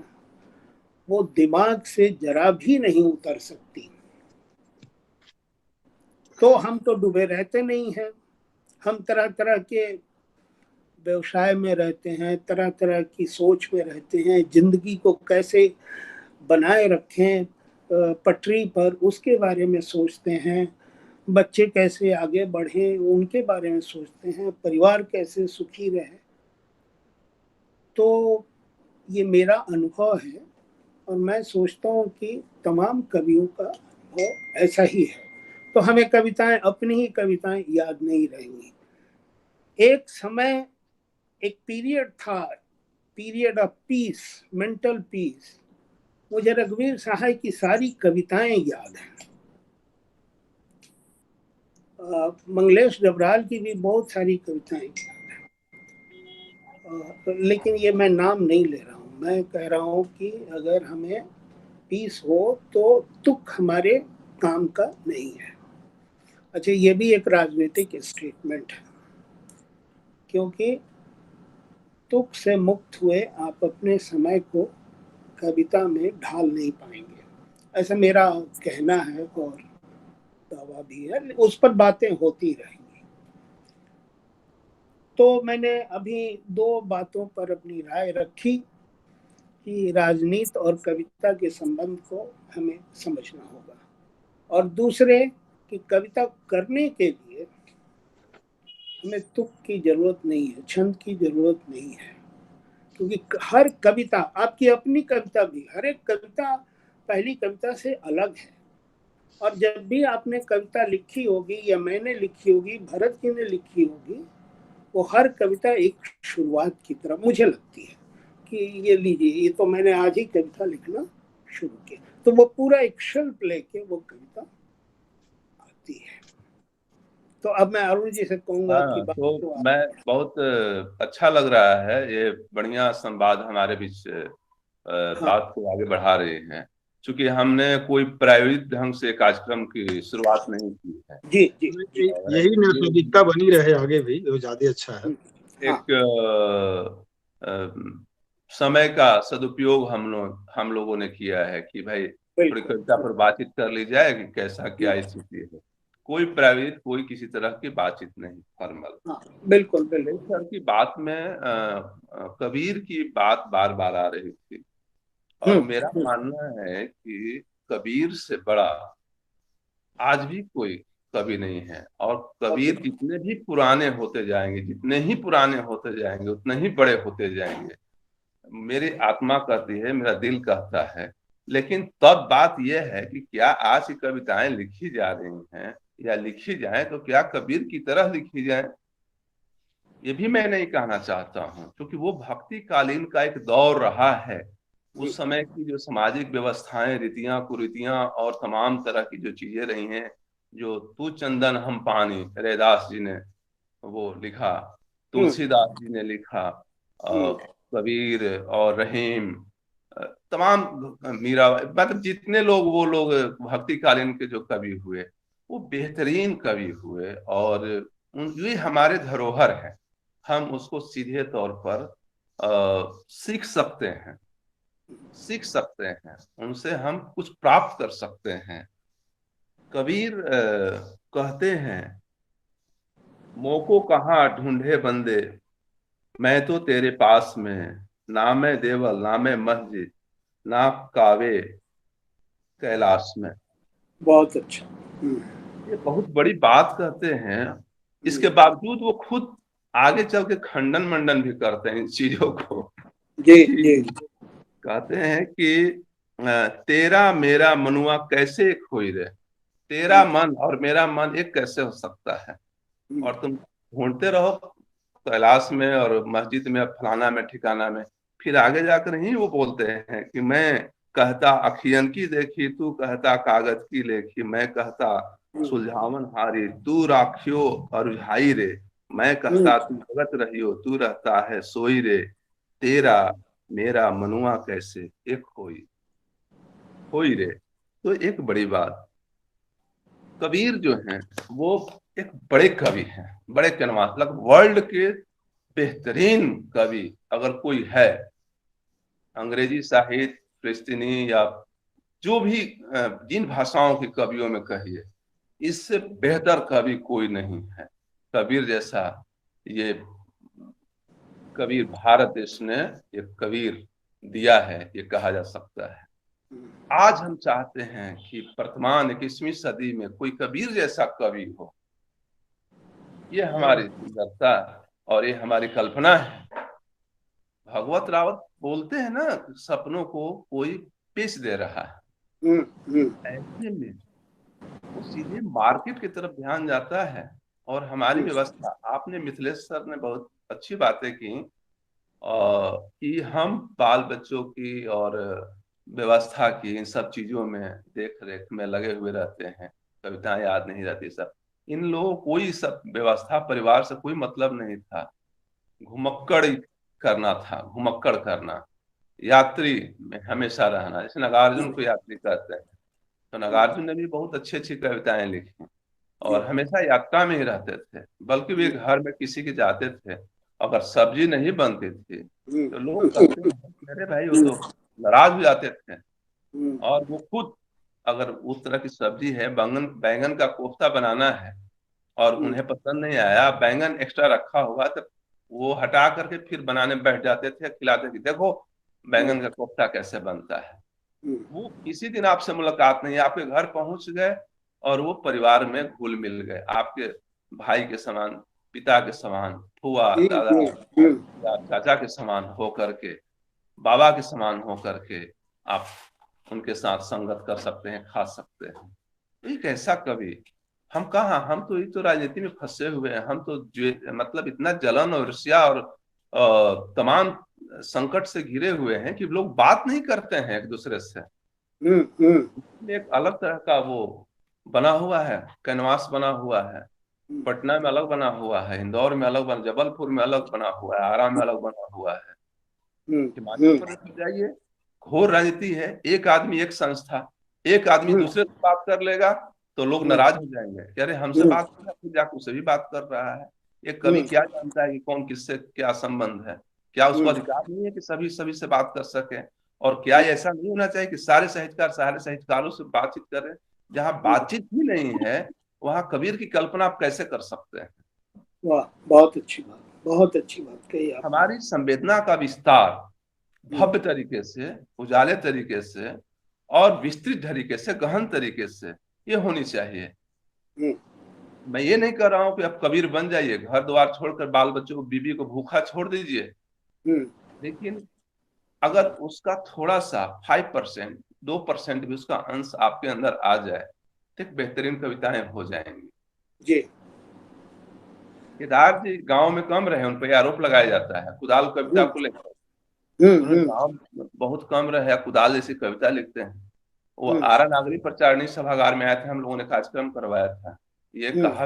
वो दिमाग से जरा भी नहीं उतर सकती। तो हम तो डूबे रहते नहीं हैं। हम तरह तरह के व्यवसाय में रहते हैं, तरह तरह की सोच में रहते हैं, जिंदगी को कैसे बनाए रखें पटरी पर उसके बारे में सोचते हैं, बच्चे कैसे आगे बढ़ें उनके बारे में सोचते हैं, परिवार कैसे सुखी रहे। तो ये मेरा अनुभव है और मैं सोचता हूँ कि तमाम कवियों का अनुभव ऐसा ही है। तो हमें कविताएं, अपनी ही कविताएं याद नहीं रहेंगी। एक समय, एक पीरियड था, period of peace, mental peace. मुझे रघुवीर सहाय की सारी कविताएं याद हैं। मंगलेश डबराल की भी बहुत सारी कविताएं याद हैं। लेकिन ये मैं नाम नहीं ले रहा हूँ। मैं कह रहा हूँ कि अगर हमें पीस हो तो तुक हमारे काम का नहीं है। अच्छा, ये भी एक राजनीतिक स्टेटमेंट है, क्योंकि तुक से मुक्त हुए आप अपने समय को कविता में ढाल नहीं पाएंगे, ऐसा मेरा कहना है और दावा भी है। उस पर बातें होती रहेंगी। तो मैंने अभी 2 बातों पर अपनी राय रखी कि राजनीति और कविता के संबंध को हमें समझना होगा, और दूसरे कि कविता करने के लिए हमें तुक की जरूरत नहीं है, छंद की जरूरत नहीं है, क्योंकि हर कविता, आपकी अपनी कविता भी, हर एक कविता पहली कविता से अलग है। और जब भी आपने कविता लिखी होगी या मैंने लिखी होगी, भरत जी ने लिखी होगी, वो हर कविता एक शुरुआत की तरह मुझे लगती है कि ये लीजिए, ये तो मैंने आज ही कविता लिखना शुरू किया, तो वो पूरा एक शेल्फ लेके वो कविता आती है। तो अब मैं अरुण जी से कहूंगा कि तो मैं बहुत अच्छा लग रहा है, ये बढ़िया संवाद हमारे बीच बात को आगे बढ़ा रहे हैं। चूंकि हमने कोई प्रायोजित ढंग से कार्यक्रम की शुरुआत नहीं की है। जी जी, जी। यही नैतिकता बनी रहे आगे भी, वो ज्यादा अच्छा है। एक समय का सदुपयोग हम लोगों ने किया है कि भाई थोड़ी कविता पर बातचीत कर ली जाए कि कैसा क्या स्थिति है। कोई प्राइवेट, कोई किसी तरह की बातचीत नहीं, फॉर्मल। बिल्कुल बिल्कुल। सर की बात में कबीर की बात बार बार आ रही थी, और मेरा मानना है कि कबीर से बड़ा आज भी कोई कवि नहीं है। और कबीर जितने भी पुराने होते जाएंगे, जितने ही पुराने होते जाएंगे, उतने ही बड़े होते जाएंगे, मेरी आत्मा कहती है, मेरा दिल कहता है। लेकिन तब बात यह है कि क्या आज की कविताएं लिखी जा रही हैं, या लिखी जाए तो क्या कबीर की तरह लिखी जाए। ये भी मैं नहीं कहना चाहता हूँ, क्योंकि वो भक्ति कालीन का एक दौर रहा है। उस समय की जो सामाजिक व्यवस्थाएं, रीतियां, कुरीतियां और तमाम तरह की जो चीजें रही हैं, जो तू चंदन हम पानी, रैदास जी ने वो लिखा, तुलसीदास जी ने लिखा, कबीर और रहीम, तमाम मीरा, मतलब जितने लोग, वो लोग भक्ति कालीन के जो कवि हुए, वो बेहतरीन कवि हुए। और ये हमारे धरोहर है, हम उसको सीधे तौर पर सीख सकते हैं, उनसे हम कुछ प्राप्त कर सकते हैं। कबीर कहते हैं, मोको कहाँ ढूंढे बंदे, मैं तो तेरे पास में, नामे देवल नामे मस्जिद, ना कावे कैलाश में। बहुत अच्छा। ये बहुत बड़ी बात कहते हैं, इसके बावजूद वो खुद आगे चल के खंडन मंडन भी करते हैं इन चीजों को। जी कि जी। कहते हैं कि तेरा मेरा मनुआ कैसे एक होई रे, तेरा मन और मेरा मन एक कैसे हो सकता है। और तुम ढूंढते रहो कैलाश में और मस्जिद में, फलाना में, ठिकाना में, फिर आगे जाकर ही वो बोलते हैं कि मैं कहता अखियन की देखी, तू कहता कागज की लेखी, मैं कहता सुलझावन हारी, तू राखियो अरुझाई रे, मैं कहता तू जगत रहियो, तू रहता है सोई रे, तेरा मेरा मनुआ कैसे एक होई होई रे। तो एक बड़ी बात, कबीर जो हैं वो एक बड़े कवि हैं, बड़े कैनवास, मतलब वर्ल्ड के बेहतरीन कवि अगर कोई है, अंग्रेजी साहित्य, फिलिस्तीनी या जो भी जिन भाषाओं के कवियों में कहिए, इससे बेहतर कवि कोई नहीं है। कबीर जैसा ये कबीर भारत देश ने एक कबीर दिया है, ये कहा जा सकता है। आज हम चाहते हैं कि वर्तमान 21वीं सदी में कोई कबीर जैसा कवि हो। ये हमारी सुंदरता और ये हमारी कल्पना है। भगवत रावत बोलते हैं ना, सपनों को कोई पेश दे रहा है। ऐसे में वो सीधे मार्केट की तरफ ध्यान जाता है। और हमारी व्यवस्था, आपने मिथिलेश सर ने बहुत अच्छी बातें की कि हम बाल बच्चों की और व्यवस्था की इन सब चीजों में देख रेख में लगे हुए रहते हैं, कविताएं याद नहीं रहती सब। इन लोगों को कोई सब व्यवस्था परिवार से कोई मतलब नहीं था, घुमक्कड़ करना था, घुमक्कड़ करना, यात्री में हमेशा रहना। जैसे नागार्जुन को यात्री कहते हैं, तो नागार्जुन ने भी बहुत अच्छी अच्छी कविताएं लिखी और हमेशा यात्रा में ही रहते थे। बल्कि वे घर में किसी के जाते थे, अगर सब्जी नहीं बनती थी तो लोग कहते हैं मेरे भाई, वो तो नाराज हो जाते थे। और वो खुद अगर उस तरह की सब्जी है, बैंगन बैंगन का कोफ्ता बनाना है और उन्हें पसंद नहीं आया, बैंगन एक्स्ट्रा रखा हुआ, तो वो हटा करके फिर बनाने बैठ जाते थे, खिलाते कि देखो बैंगन का कोफ्ता कैसे बनता है। वो किसी दिन आपसे मुलाकात नहीं, आपके घर पहुंच गए और वो परिवार में घुल मिल गए, आपके भाई के समान, पिता के समान, फुआ, दादा या चाचा के समान हो करके, बाबा के समान हो करके आप उनके साथ संगत कर सकते हैं, खा सकते हैं। तो एक ऐसा कवि, हम कहाँ, हम तो ये तो राजनीति में फंसे हुए हैं। हम तो मतलब इतना जलन और ईर्ष्या और तमाम संकट से घिरे हुए हैं कि लोग बात नहीं करते हैं एक दूसरे से। एक अलग तरह का वो बना हुआ है, कैनवास बना हुआ है। पटना में अलग बना हुआ है, इंदौर में अलग बना, जबलपुर में अलग बना हुआ है, आरा में अलग बना हुआ है। हिमाचल प्रदेश में जाइए, घोर राजनीति है, एक आदमी एक संस्था, एक आदमी दूसरे से बात कर लेगा तो लोग नाराज हो जाएंगे कि अरे हमसे बात कर रहा है, फिर जाकर उससे भी बात कर रहा है। एक कवि क्या जानता है कि कौन किससे क्या संबंध है? क्या उसको अधिकार नहीं है कि सभी सभी से बात कर सके? और क्या ऐसा नहीं होना चाहिए कि सारे साहित्यकारों से बातचीत करें? जहाँ बातचीत ही नहीं है वहाँ कबीर की कल्पना आप कैसे कर सकते हैं? वाह, बहुत अच्छी बात, बहुत अच्छी बात कही आप। हमारी संवेदना का विस्तार भव्य तरीके से, उजाले तरीके से और विस्तृत तरीके से, गहन तरीके से ये होनी चाहिए। मैं ये नहीं कर रहा हूं कि आप कबीर बन जाइए, घर द्वार छोड़कर बाल बच्चों को, बीबी को भूखा छोड़ दीजिए। लेकिन अगर उसका थोड़ा सा 5%, 2% भी उसका अंश आपके अंदर आ जाए तो एक बेहतरीन कविताएं हो जाएंगी। जी। केदार जी गांव में कम रहे, उन पर आरोप लगाया जाता है कुदाल कविता को लेकर। गांव बहुत कम रहे, कुदाल जैसी कविता लिखते हैं। वो आरा नागरी प्रचारणी सभागार में आए थे, हम लोगों ने कार्यक्रम करवाया था। ये कहा,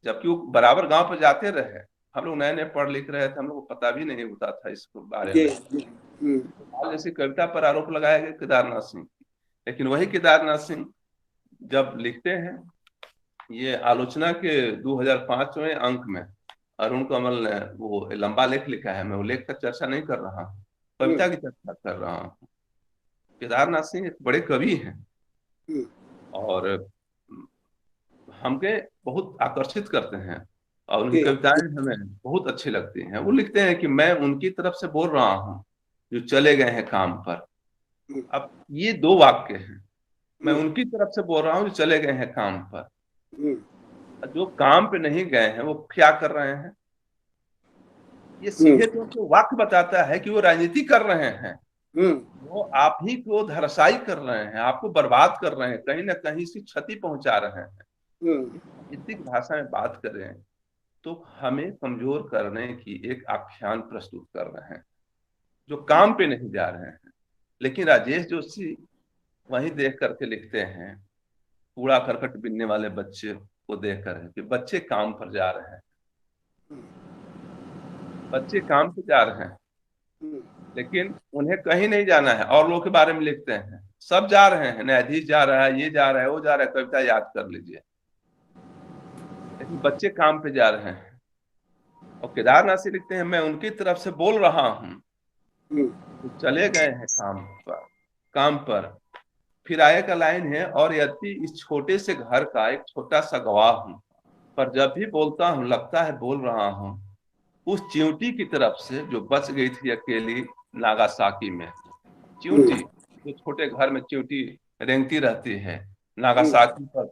जबकि वो बराबर गांव पर जाते रहे, हम लोग नए नए पढ़ लिख रहे थे, हम लोग को पता भी नहीं होता था इस बारे में। जैसी कविता पर आरोप लगाया गया केदारनाथ सिंह। लेकिन वही केदारनाथ सिंह जब लिखते हैं, ये आलोचना के 2005वें अंक में अरुण कमल ने वो लंबा लेख लिखा है, मैं वो लेख का चर्चा नहीं कर रहा हूँ, कविता की चर्चा कर रहा हूँ। केदारनाथ सिंह एक बड़े कवि हैं और हमके बहुत आकर्षित करते हैं और उनकी कविताएं हमें बहुत अच्छी लगती हैं। वो लिखते हैं कि मैं उनकी तरफ से बोल रहा हूँ जो चले गए हैं काम पर। अब ये दो वाक्य हैं, मैं उनकी तरफ से बोल रहा हूं जो चले गए हैं काम पर। जो काम पे नहीं गए हैं वो क्या कर रहे हैं? ये सीधे तौर पे वाक्य बताता है कि वो राजनीति कर रहे हैं, वो आप ही को धराशायी कर रहे हैं, आपको बर्बाद कर रहे हैं, कहीं ना कहीं से क्षति पहुंचा रहे हैं। इसी भाषा में बात करें तो हमें कमजोर करने की एक आख्यान प्रस्तुत कर रहे हैं जो काम पे नहीं जा रहे हैं। लेकिन राजेश जोशी वहीं देख करके लिखते हैं कूड़ा करकट बिनने वाले बच्चे को देख कर कि बच्चे काम पर जा रहे हैं, बच्चे काम पे जा रहे हैं, लेकिन उन्हें कहीं नहीं जाना है। और लोगों के बारे में लिखते हैं सब जा रहे हैं, न्यायाधीश जा रहा है, ये जा रहा है, वो जा रहा है, कविता याद कर लीजिए, लेकिन बच्चे काम पे जा रहे हैं। और केदारनाथ से लिखते हैं मैं उनकी तरफ से बोल रहा हूं तो चले गए हैं काम पर। फिर आगे का लाइन है, और यदि इस छोटे से घर का एक छोटा सा गवाह हूं, पर जब भी बोलता हूं लगता है बोल रहा हूं उस चिंटी की तरफ से जो बच गई थी अकेली नागासाकी में। चिंटी जो छोटे घर में चिंटी रेंगती रहती है, नागासाकी पर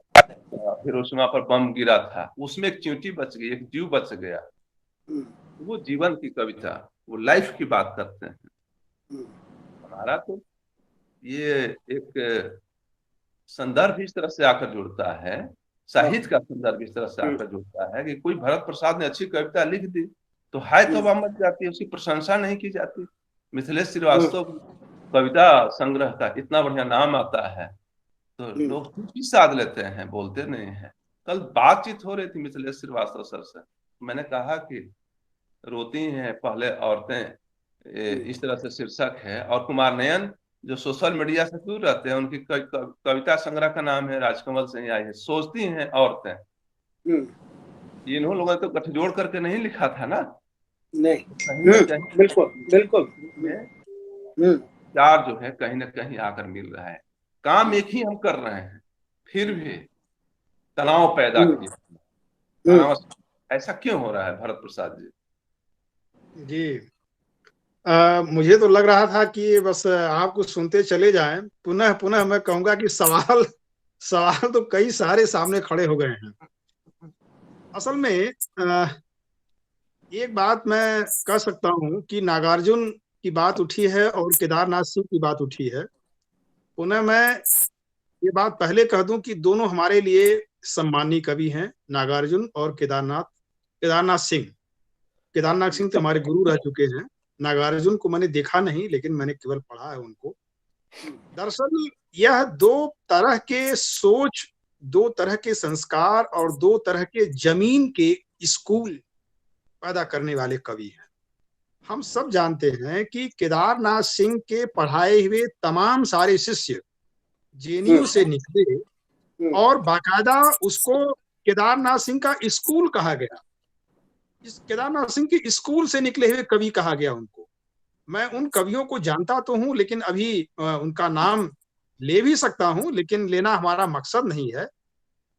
हिरोशिमा पर बम गिरा था, उसमें एक चिंटी बच गई, एक जीव बच गया। वो जीवन की कविता, वो लाइफ की बात करते हैं। हमारा तो ये एक संदर्भ इस तरह से आकर जुड़ता है, साहित्य का संदर्भ इस तरह से आकर जुड़ता है कि कोई भरत प्रसाद ने अच्छी कविता लिख दी तो हाय तौबा मच जाती है, उसकी प्रशंसा नहीं की जाती। मिथिलेश श्रीवास्तव कविता संग्रह का इतना बढ़िया नाम आता है तो लोग खुशी साध लेते हैं, बोलते नहीं है। कल बातचीत हो रही थी मिथिलेश श्रीवास्तव सर से, मैंने कहा कि रोती हैं पहले औरतें, इस तरह से शीर्षक है। और कुमार नयन जो सोशल मीडिया से दूर रहते हैं, उनकी कविता संग्रह का नाम है राजकमल से ही आई है, सोचती हैं औरतें। इन्हों लोगों ने तो गठजोड़ करके नहीं लिखा था ना, नहीं, बिल्कुल बिल्कुल। प्यार जो है कहीं ना कहीं आकर मिल रहा है। काम एक ही हम कर रहे हैं, फिर भी तनाव पैदा किया। ऐसा क्यों हो रहा है भरत प्रसाद जी? जी मुझे तो लग रहा था कि बस आपको सुनते चले जाएं। पुनः पुनः मैं कहूंगा कि सवाल तो कई सारे सामने खड़े हो गए हैं। असल में एक बात मैं कह सकता हूं कि नागार्जुन की बात उठी है और केदारनाथ सिंह की बात उठी है। पुनः मैं ये बात पहले कह दूं कि दोनों हमारे लिए सम्मानीय कवि हैं, नागार्जुन और केदारनाथ सिंह। केदारनाथ सिंह तो हमारे गुरु रह चुके हैं, नागार्जुन को मैंने देखा नहीं लेकिन मैंने केवल पढ़ा है उनको। दरअसल यह दो तरह के सोच, दो तरह के संस्कार और दो तरह के जमीन के स्कूल पैदा करने वाले कवि हैं। हम सब जानते हैं कि केदारनाथ सिंह के पढ़ाए हुए तमाम सारे शिष्य जेएनयू से निकले और बाकायदा उसको केदारनाथ सिंह का स्कूल कहा गया। इस केदारनाथ सिंह के स्कूल से निकले हुए कवि कहा गया उनको। मैं उन कवियों को जानता तो हूं लेकिन अभी उनका नाम ले भी सकता हूं, लेकिन लेना हमारा मकसद नहीं है।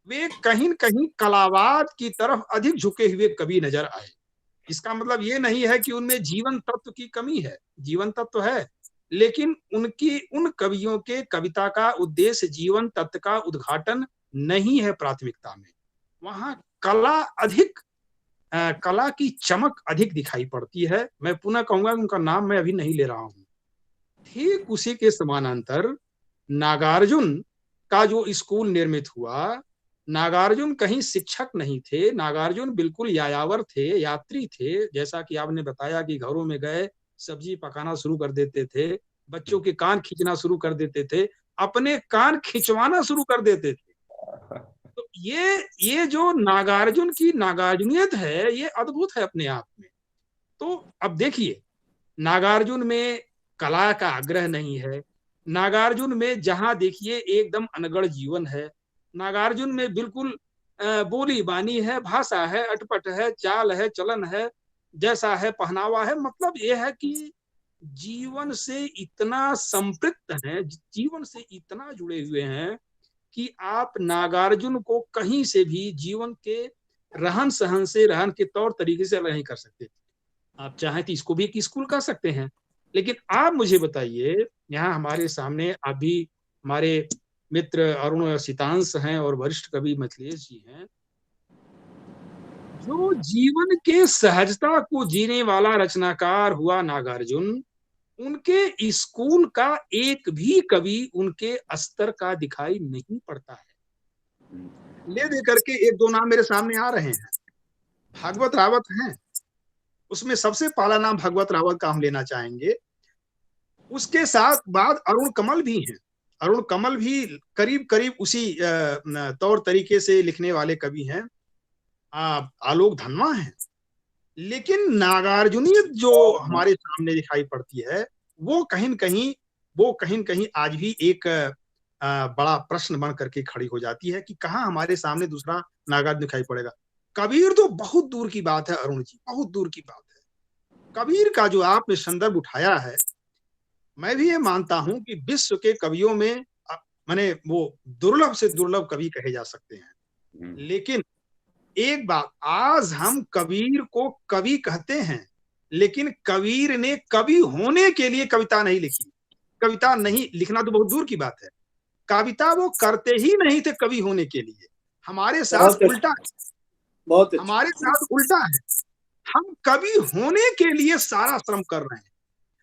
वे कहीं न कहीं कलावाद की तरफ अधिक झुके हुए कवि नजर आए। इसका मतलब ये नहीं है कि उनमें जीवन तत्व की कमी है, जीवन तत्व है, लेकिन उन कवियों के कविता का उद्देश्य जीवन तत्व का उद्घाटन नहीं है प्राथमिकता में। वहां कला की चमक अधिक दिखाई पड़ती है। मैं पुनः कहूंगा उनका नाम मैं अभी नहीं ले रहा हूं। ठीक उसी के समानांतर नागार्जुन का जो स्कूल निर्मित हुआ, नागार्जुन कहीं शिक्षक नहीं थे, नागार्जुन बिल्कुल यायावर थे, यात्री थे। जैसा कि आपने बताया कि घरों में गए सब्जी पकाना शुरू कर देते थे, बच्चों के कान खींचना शुरू कर देते थे, अपने कान खिंचवाना शुरू कर देते थे। तो ये जो नागार्जुन की नागार्जुनियत है ये अद्भुत है अपने आप में। तो अब देखिए, नागार्जुन में कला का आग्रह नहीं है, नागार्जुन में जहां देखिए एकदम अनगढ़ जीवन है, नागार्जुन में बिल्कुल बोली बानी है, भाषा है, अटपट है, चाल है, चलन है, जैसा है पहनावा है। मतलब यह है कि जीवन से इतना संपृक्त हैं, जीवन से इतना जुड़े हुए हैं कि आप नागार्जुन को कहीं से भी जीवन के रहन सहन से, रहन के तौर तरीके से नहीं कर सकते। आप चाहें तो इसको भी एक स्कूल कह सकते हैं। लेकिन आप मुझे बताइए, यहाँ हमारे सामने अभी हमारे मित्र अरुण सितांश हैं और वरिष्ठ कवि मिथिलेश जी हैं, जो जीवन के सहजता को जीने वाला रचनाकार हुआ नागार्जुन, उनके स्कूल का एक भी कवि उनके स्तर का दिखाई नहीं पड़ता है। ले दे करके एक दो नाम मेरे सामने आ रहे हैं। भागवत रावत हैं, उसमें सबसे पहला नाम भागवत रावत का हम लेना चाहेंगे। उसके साथ बाद अरुण कमल भी हैं। अरुण कमल भी करीब करीब उसी तौर तरीके से लिखने वाले कवि हैं। आलोक धनवा हैं। लेकिन नागार्जुनियत जो हमारे सामने दिखाई पड़ती है, वो कहीं न कहीं आज भी एक बड़ा प्रश्न बन करके खड़ी हो जाती है कि कहाँ हमारे सामने दूसरा नागार्जुन दिखाई पड़ेगा। कबीर तो बहुत दूर की बात है अरुण जी, बहुत दूर की बात है। कबीर का जो आपने संदर्भ उठाया है, मैं भी ये मानता हूं कि विश्व के कवियों में माने वो दुर्लभ से दुर्लभ कवि कहे जा सकते हैं। लेकिन एक बात, आज हम कबीर को कवि कहते हैं, लेकिन कबीर ने कवि होने के लिए कविता नहीं लिखी। कविता नहीं लिखना तो बहुत दूर की बात है, कविता वो करते ही नहीं थे कवि होने के लिए। हमारे साथ उल्टा है, बहुत अच्छा। हमारे साथ उल्टा है। हम कवि होने के लिए सारा श्रम कर रहे हैं।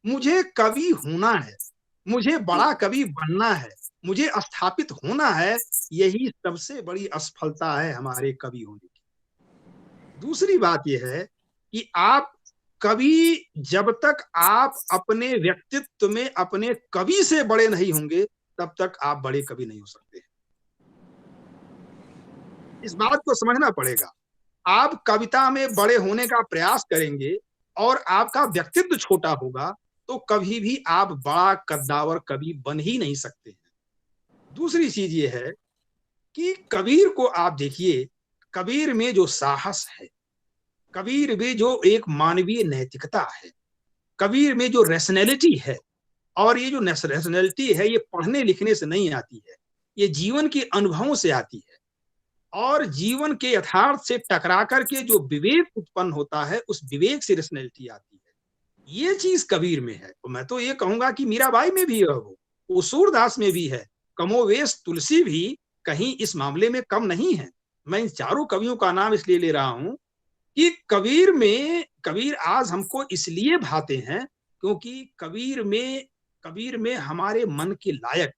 मुझे कवि होना है, मुझे बड़ा कवि बनना है, मुझे स्थापित होना है, यही सबसे बड़ी असफलता है हमारे कवि होने की। दूसरी बात यह है कि आप कवि, जब तक आप अपने व्यक्तित्व में अपने कवि से बड़े नहीं होंगे, तब तक आप बड़े कवि नहीं हो सकते। इस बात को समझना पड़ेगा। आप कविता में बड़े होने का प्रयास करेंगे और आपका व्यक्तित्व छोटा होगा, तो कभी भी आप बड़ा कद्दावर कवि बन ही नहीं सकते हैं। दूसरी चीज ये है कि कबीर को आप देखिए, कबीर में जो साहस है, कबीर में जो एक मानवीय नैतिकता है, कबीर में जो रैशनैलिटी है, और ये जो रैशनैलिटी है ये पढ़ने लिखने से नहीं आती है, ये जीवन के अनुभवों से आती है। और जीवन के यथार्थ से टकरा करके जो विवेक उत्पन्न होता है, उस विवेक से रैशनैलिटी आती है। ये चीज कबीर में है। तो मैं तो ये कहूंगा कि मीराबाई में भी है, वो सूरदास में भी है, कमोवेश तुलसी भी कहीं इस मामले में कम नहीं है। मैं इन चारों कवियों का नाम इसलिए ले रहा हूं कि कबीर आज हमको इसलिए भाते हैं क्योंकि कबीर में हमारे मन के लायक,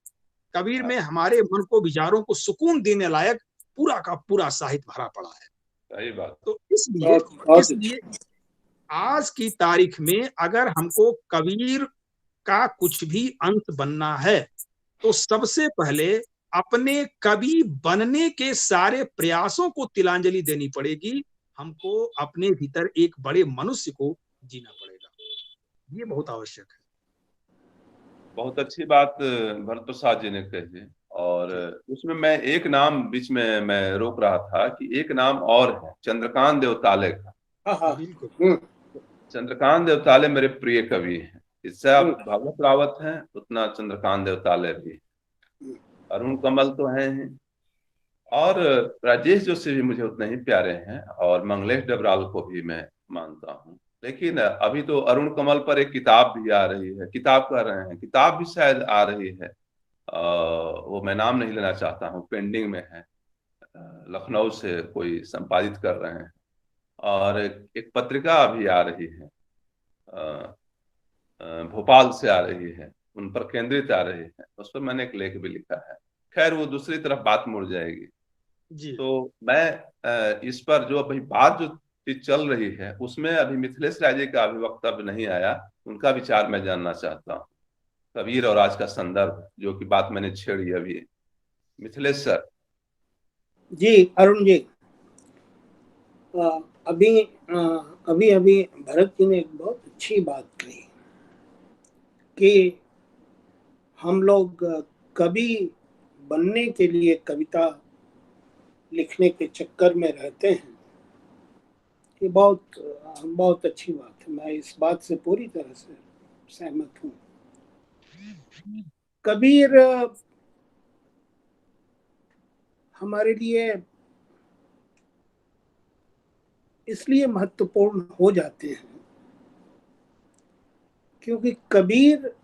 कबीर में हमारे मन को, विचारों को सुकून देने लायक पूरा का पूरा साहित्य भरा पड़ा है। सही बात। तो इसलिए आज की तारीख में अगर हमको कबीर का कुछ भी अंश बनना है, तो सबसे पहले अपने कवि बनने के सारे प्रयासों को तिलांजलि देनी पड़ेगी। हमको अपने भीतर एक बड़े मनुष्य को जीना पड़ेगा। ये बहुत आवश्यक है। बहुत अच्छी बात भरत प्रसाद जी ने कही, और उसमें मैं एक नाम बीच में मैं रोक रहा था कि एक नाम और है, चंद्रकांत देवताले का। हाँ बिल्कुल। चंद्रकांत देवताले मेरे प्रिय कवि हैं। इससे आप भागवत रावत हैं, उतना चंद्रकांत देवताले भी। अरुण कमल तो हैं ही, और राजेश जोशी भी मुझे उतने ही प्यारे हैं, और मंगलेश डबराल को भी मैं मानता हूँ। लेकिन अभी तो अरुण कमल पर एक किताब भी आ रही है, किताब कर रहे हैं, किताब भी शायद आ रही है, वो मैं नाम नहीं लेना चाहता हूँ, पेंडिंग में है। लखनऊ से कोई संपादित कर रहे हैं, और एक पत्रिका अभी आ रही है, भोपाल से आ रही है, उन पर केंद्रित आ रही है, उस पर मैंने एक लेख भी लिखा है। खैर वो दूसरी तरफ बात मुड़ जाएगी जी। तो मैं इस पर जो अभी बात जो चीज चल रही है, उसमें अभी मिथिलेश राय जी का अभी वक्तव्य नहीं आया, उनका विचार मैं जानना चाहता हूँ, कबीर और आज का संदर्भ, जो कि बात मैंने छेड़ी अभी। मिथिलेश सर। जी अरुण जी, अभी अभी भरत जी ने एक बहुत अच्छी बात कही कि हम लोग कवि बनने के लिए कविता लिखने के चक्कर में रहते हैं। ये बहुत अच्छी बात है, मैं इस बात से पूरी तरह से सहमत हूँ। कबीर हमारे लिए इसलिए महत्वपूर्ण हो जाते हैं क्योंकि कबीर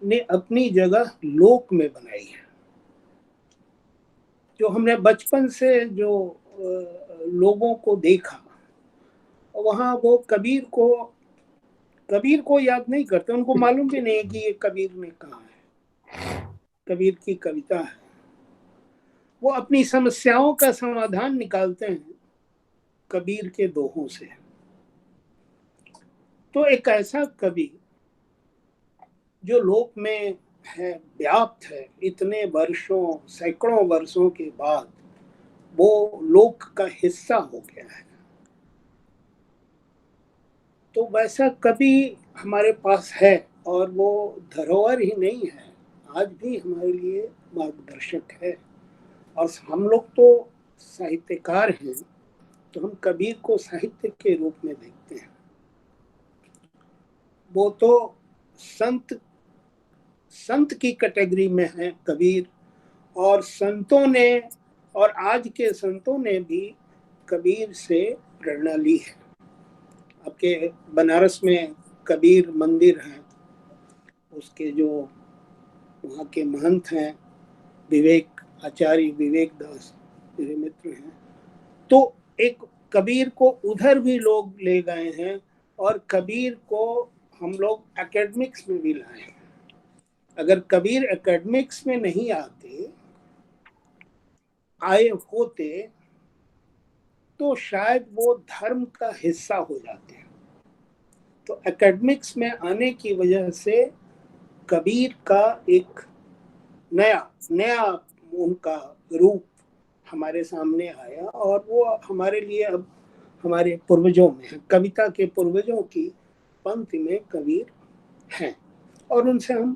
ने अपनी जगह लोक में बनाई है। जो हमने बचपन से जो लोगों को देखा, वहाँ वो कबीर को याद नहीं करते, उनको मालूम भी नहीं कि ये कबीर ने कहा है, कबीर की कविता है। वो अपनी समस्याओं का समाधान निकालते हैं कबीर के दोहों से। तो एक ऐसा कवि जो लोक में है, व्याप्त है, इतने वर्षों, सैकड़ों वर्षों के बाद वो लोक का हिस्सा हो गया है, तो वैसा कवि हमारे पास है। और वो धरोहर ही नहीं है, आज भी हमारे लिए मार्गदर्शक है। और हम लोग तो साहित्यकार हैं, तो हम कबीर को साहित्य के रूप में देखते हैं। वो तो संत की कैटेगरी में है कबीर, और संतों ने, और आज के संतों ने भी कबीर से प्रेरणा ली है। आपके बनारस में कबीर मंदिर है, उसके जो वहाँ के महंत हैं आचार्य विवेक दास मेरे मित्र हैं, तो एक कबीर को उधर भी लोग ले गए हैं, और कबीर को हम लोग एकेडमिक्स में भी लाए हैं। अगर कबीर एकेडमिक्स में नहीं आए होते तो शायद वो धर्म का हिस्सा हो जाते। तो एकेडमिक्स में आने की वजह से कबीर का एक नया उनका रूप हमारे सामने आया, और वो हमारे लिए अब हमारे पूर्वजों में है, कविता के पूर्वजों की पंक्ति में कबीर हैं, और उनसे हम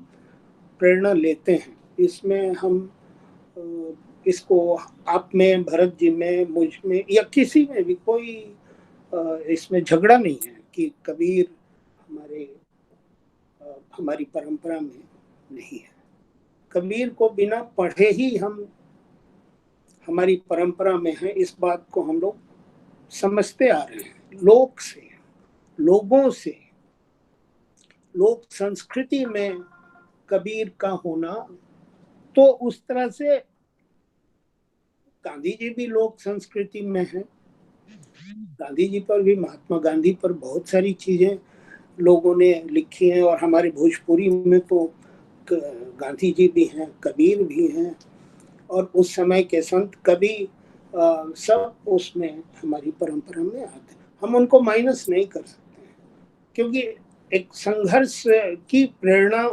प्रेरणा लेते हैं। इसमें हम इसको आप में, भरत जी में, मुझ में, या किसी में भी कोई इसमें झगड़ा नहीं है कि कबीर हमारी परंपरा में नहीं है। कबीर को बिना पढ़े ही हम हमारी परंपरा में है, इस बात को हम लोग समझते आ रहे हैं। लोक से, लोगों से, लोक संस्कृति में कबीर का होना, तो उस तरह से गांधी जी भी लोक संस्कृति में है। गांधी जी पर भी, महात्मा गांधी पर बहुत सारी चीजें लोगों ने लिखी हैं, और हमारे भोजपुरी में तो गांधी जी भी हैं, कबीर भी हैं, और उस समय के संत कवि सब उसमें हमारी परंपरा में आते हैं। हम उनको माइनस नहीं कर सकते हैं, क्योंकि एक संघर्ष की प्रेरणा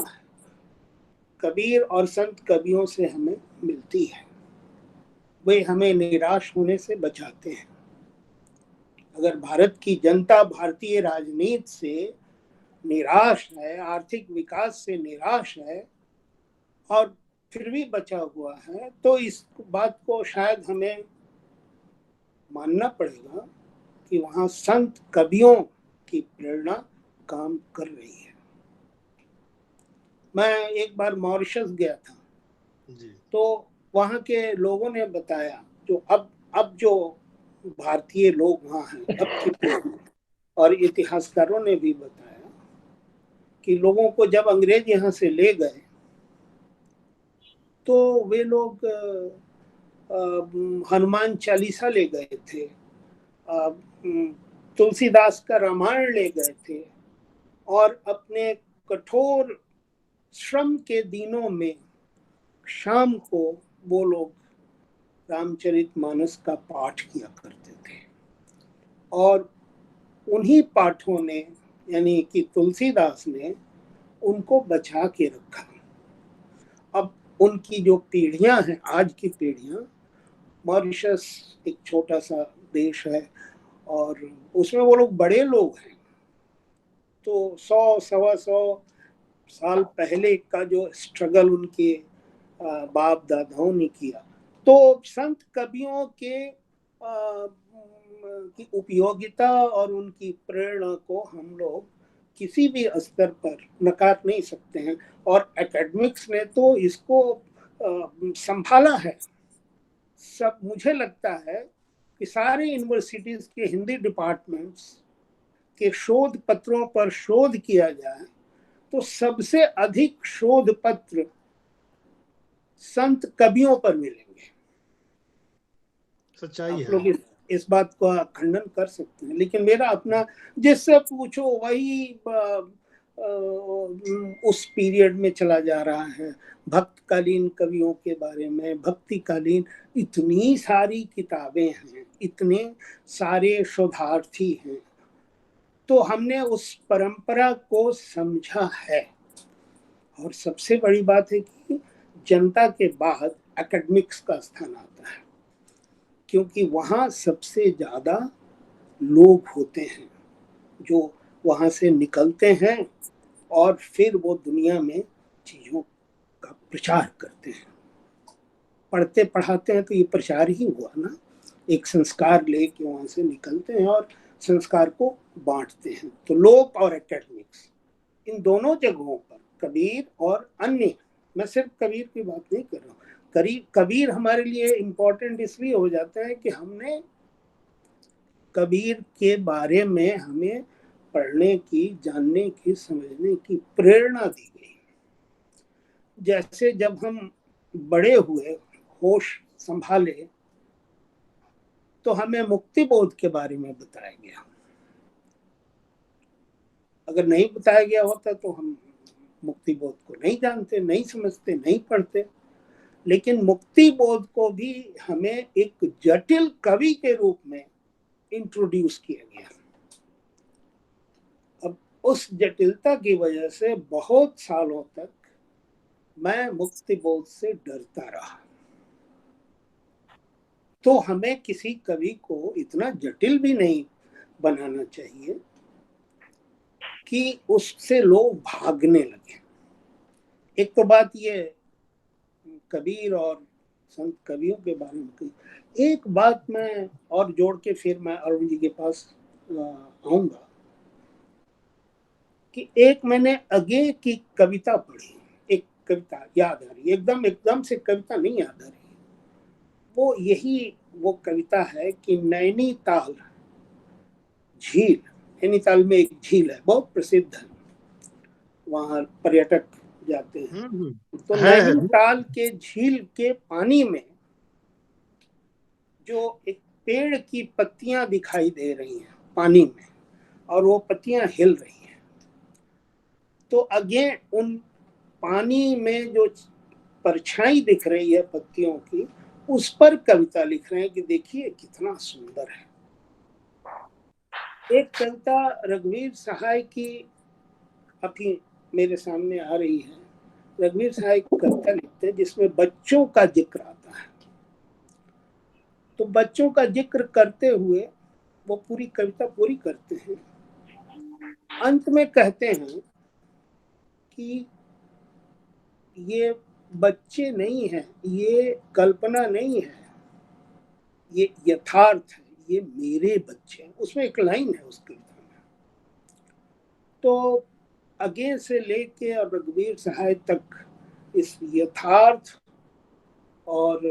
कबीर और संत कवियों से हमें मिलती है। वे हमें निराश होने से बचाते हैं। अगर भारत की जनता भारतीय राजनीति से निराश है, आर्थिक विकास से निराश है, और फिर भी बचा हुआ है, तो इस बात को शायद हमें मानना पड़ेगा कि वहाँ संत कवियों की प्रेरणा काम कर रही है। मैं एक बार मॉरिशस गया था जी, तो वहाँ के लोगों ने बताया, जो अब जो भारतीय लोग वहाँ हैं अब की, और इतिहासकारों ने भी बताया कि लोगों को जब अंग्रेज यहाँ से ले गए तो वे लोग हनुमान चालीसा ले गए थे, तुलसीदास का रामायण ले गए थे, और अपने कठोर श्रम के दिनों में शाम को वो लोग रामचरितमानस का पाठ किया करते थे। और उन्हीं पाठों ने, यानी कि तुलसीदास ने, उनको बचा के रखा। अब उनकी जो पीढ़ियां हैं, आज की पीढ़ियां, मॉरिशस एक छोटा सा देश है, और उसमें वो लोग बड़े लोग हैं, तो 100-125 साल पहले का जो स्ट्रगल उनके बाप दादाओं ने किया, तो संत कवियों के की उपयोगिता और उनकी प्रेरणा को हम लोग किसी भी स्तर पर नकार नहीं सकते हैं। और एकेडमिक्स ने तो इसको संभाला है। सब, मुझे लगता है कि सारे यूनिवर्सिटीज के हिंदी डिपार्टमेंट्स के शोध पत्रों पर शोध किया जाए, तो सबसे अधिक शोध पत्र संत कवियों पर मिलेंगे। सच्चाई आप है। लोग इस बात को खंडन कर सकते हैं, लेकिन मेरा अपना, जिससे पूछो वही उस पीरियड में चला जा रहा है। भक्तकालीन कवियों के बारे में, भक्तिकालीन, इतनी सारी किताबें हैं, इतने सारे शोधार्थी हैं, तो हमने उस परंपरा को समझा है। और सबसे बड़ी बात है कि जनता के बाद एकेडमिक्स का स्थान आता है, क्योंकि वहाँ सबसे ज़्यादा लोग होते हैं जो वहाँ से निकलते हैं और फिर वो दुनिया में चीज़ों का प्रचार करते हैं। पढ़ते पढ़ाते हैं तो ये प्रचार ही हुआ ना। एक संस्कार लेके वहाँ से निकलते हैं और संस्कार को बांटते हैं। तो लोक और एकेडमिक्स, इन दोनों जगहों पर कबीर और अन्य, मैं सिर्फ कबीर की बात नहीं कर रहा हूँ, कबीर हमारे लिए इम्पोर्टेंट इसलिए हो जाता है कि हमने कबीर के बारे में हमें पढ़ने की, जानने की, समझने की प्रेरणा दी गई। जैसे जब हम बड़े हुए, होश संभाले, तो हमें मुक्ति बोध के बारे में बताया गया। अगर नहीं बताया गया होता तो हम मुक्ति बोध को नहीं जानते, नहीं समझते, नहीं पढ़ते। लेकिन मुक्ति बोध को भी हमें एक जटिल कवि के रूप में इंट्रोड्यूस किया गया। अब उस जटिलता की वजह से बहुत सालों तक मैं मुक्ति बोध से डरता रहा। तो हमें किसी कवि को इतना जटिल भी नहीं बनाना चाहिए कि उससे लोग भागने लगे। एक तो बात ये कबीर और संत कवियों के बारे में कही। एक बात मैं और जोड़ के फिर मैं अरुण जी के पास आऊंगा कि एक मैंने अगे की कविता पढ़ी, एक कविता याद आ रही, एकदम से कविता नहीं याद आ रही। वो कविता है कि नैनीताल झील, नैनीताल में एक झील है, बहुत प्रसिद्ध है, वहाँ पर्यटक जाते हैं। तो नैनीताल के झील के पानी में जो एक पेड़ की पत्तियां दिखाई दे रही हैं पानी में, और वो पत्तियां हिल रही हैं, तो अगेन उन पानी में जो परछाई दिख रही है पत्तियों की, उस पर कविता लिख रहे हैं कि देखिए कितना सुंदर है। एक कविता रघुवीर सहाय की अभी मेरे सामने आ रही है। रघुवीर सहाय कविता लिखते हैं जिसमें बच्चों का जिक्र आता है। तो बच्चों का जिक्र करते हुए वो पूरी कविता पूरी करते हैं। अंत में कहते हैं कि ये बच्चे नहीं हैं, ये कल्पना नहीं है, ये यथार्थ है, ये मेरे बच्चे हैं। उसमें एक लाइन है उस कविता में। तो आगे से लेके और रघुवीर सहाय तक इस यथार्थ और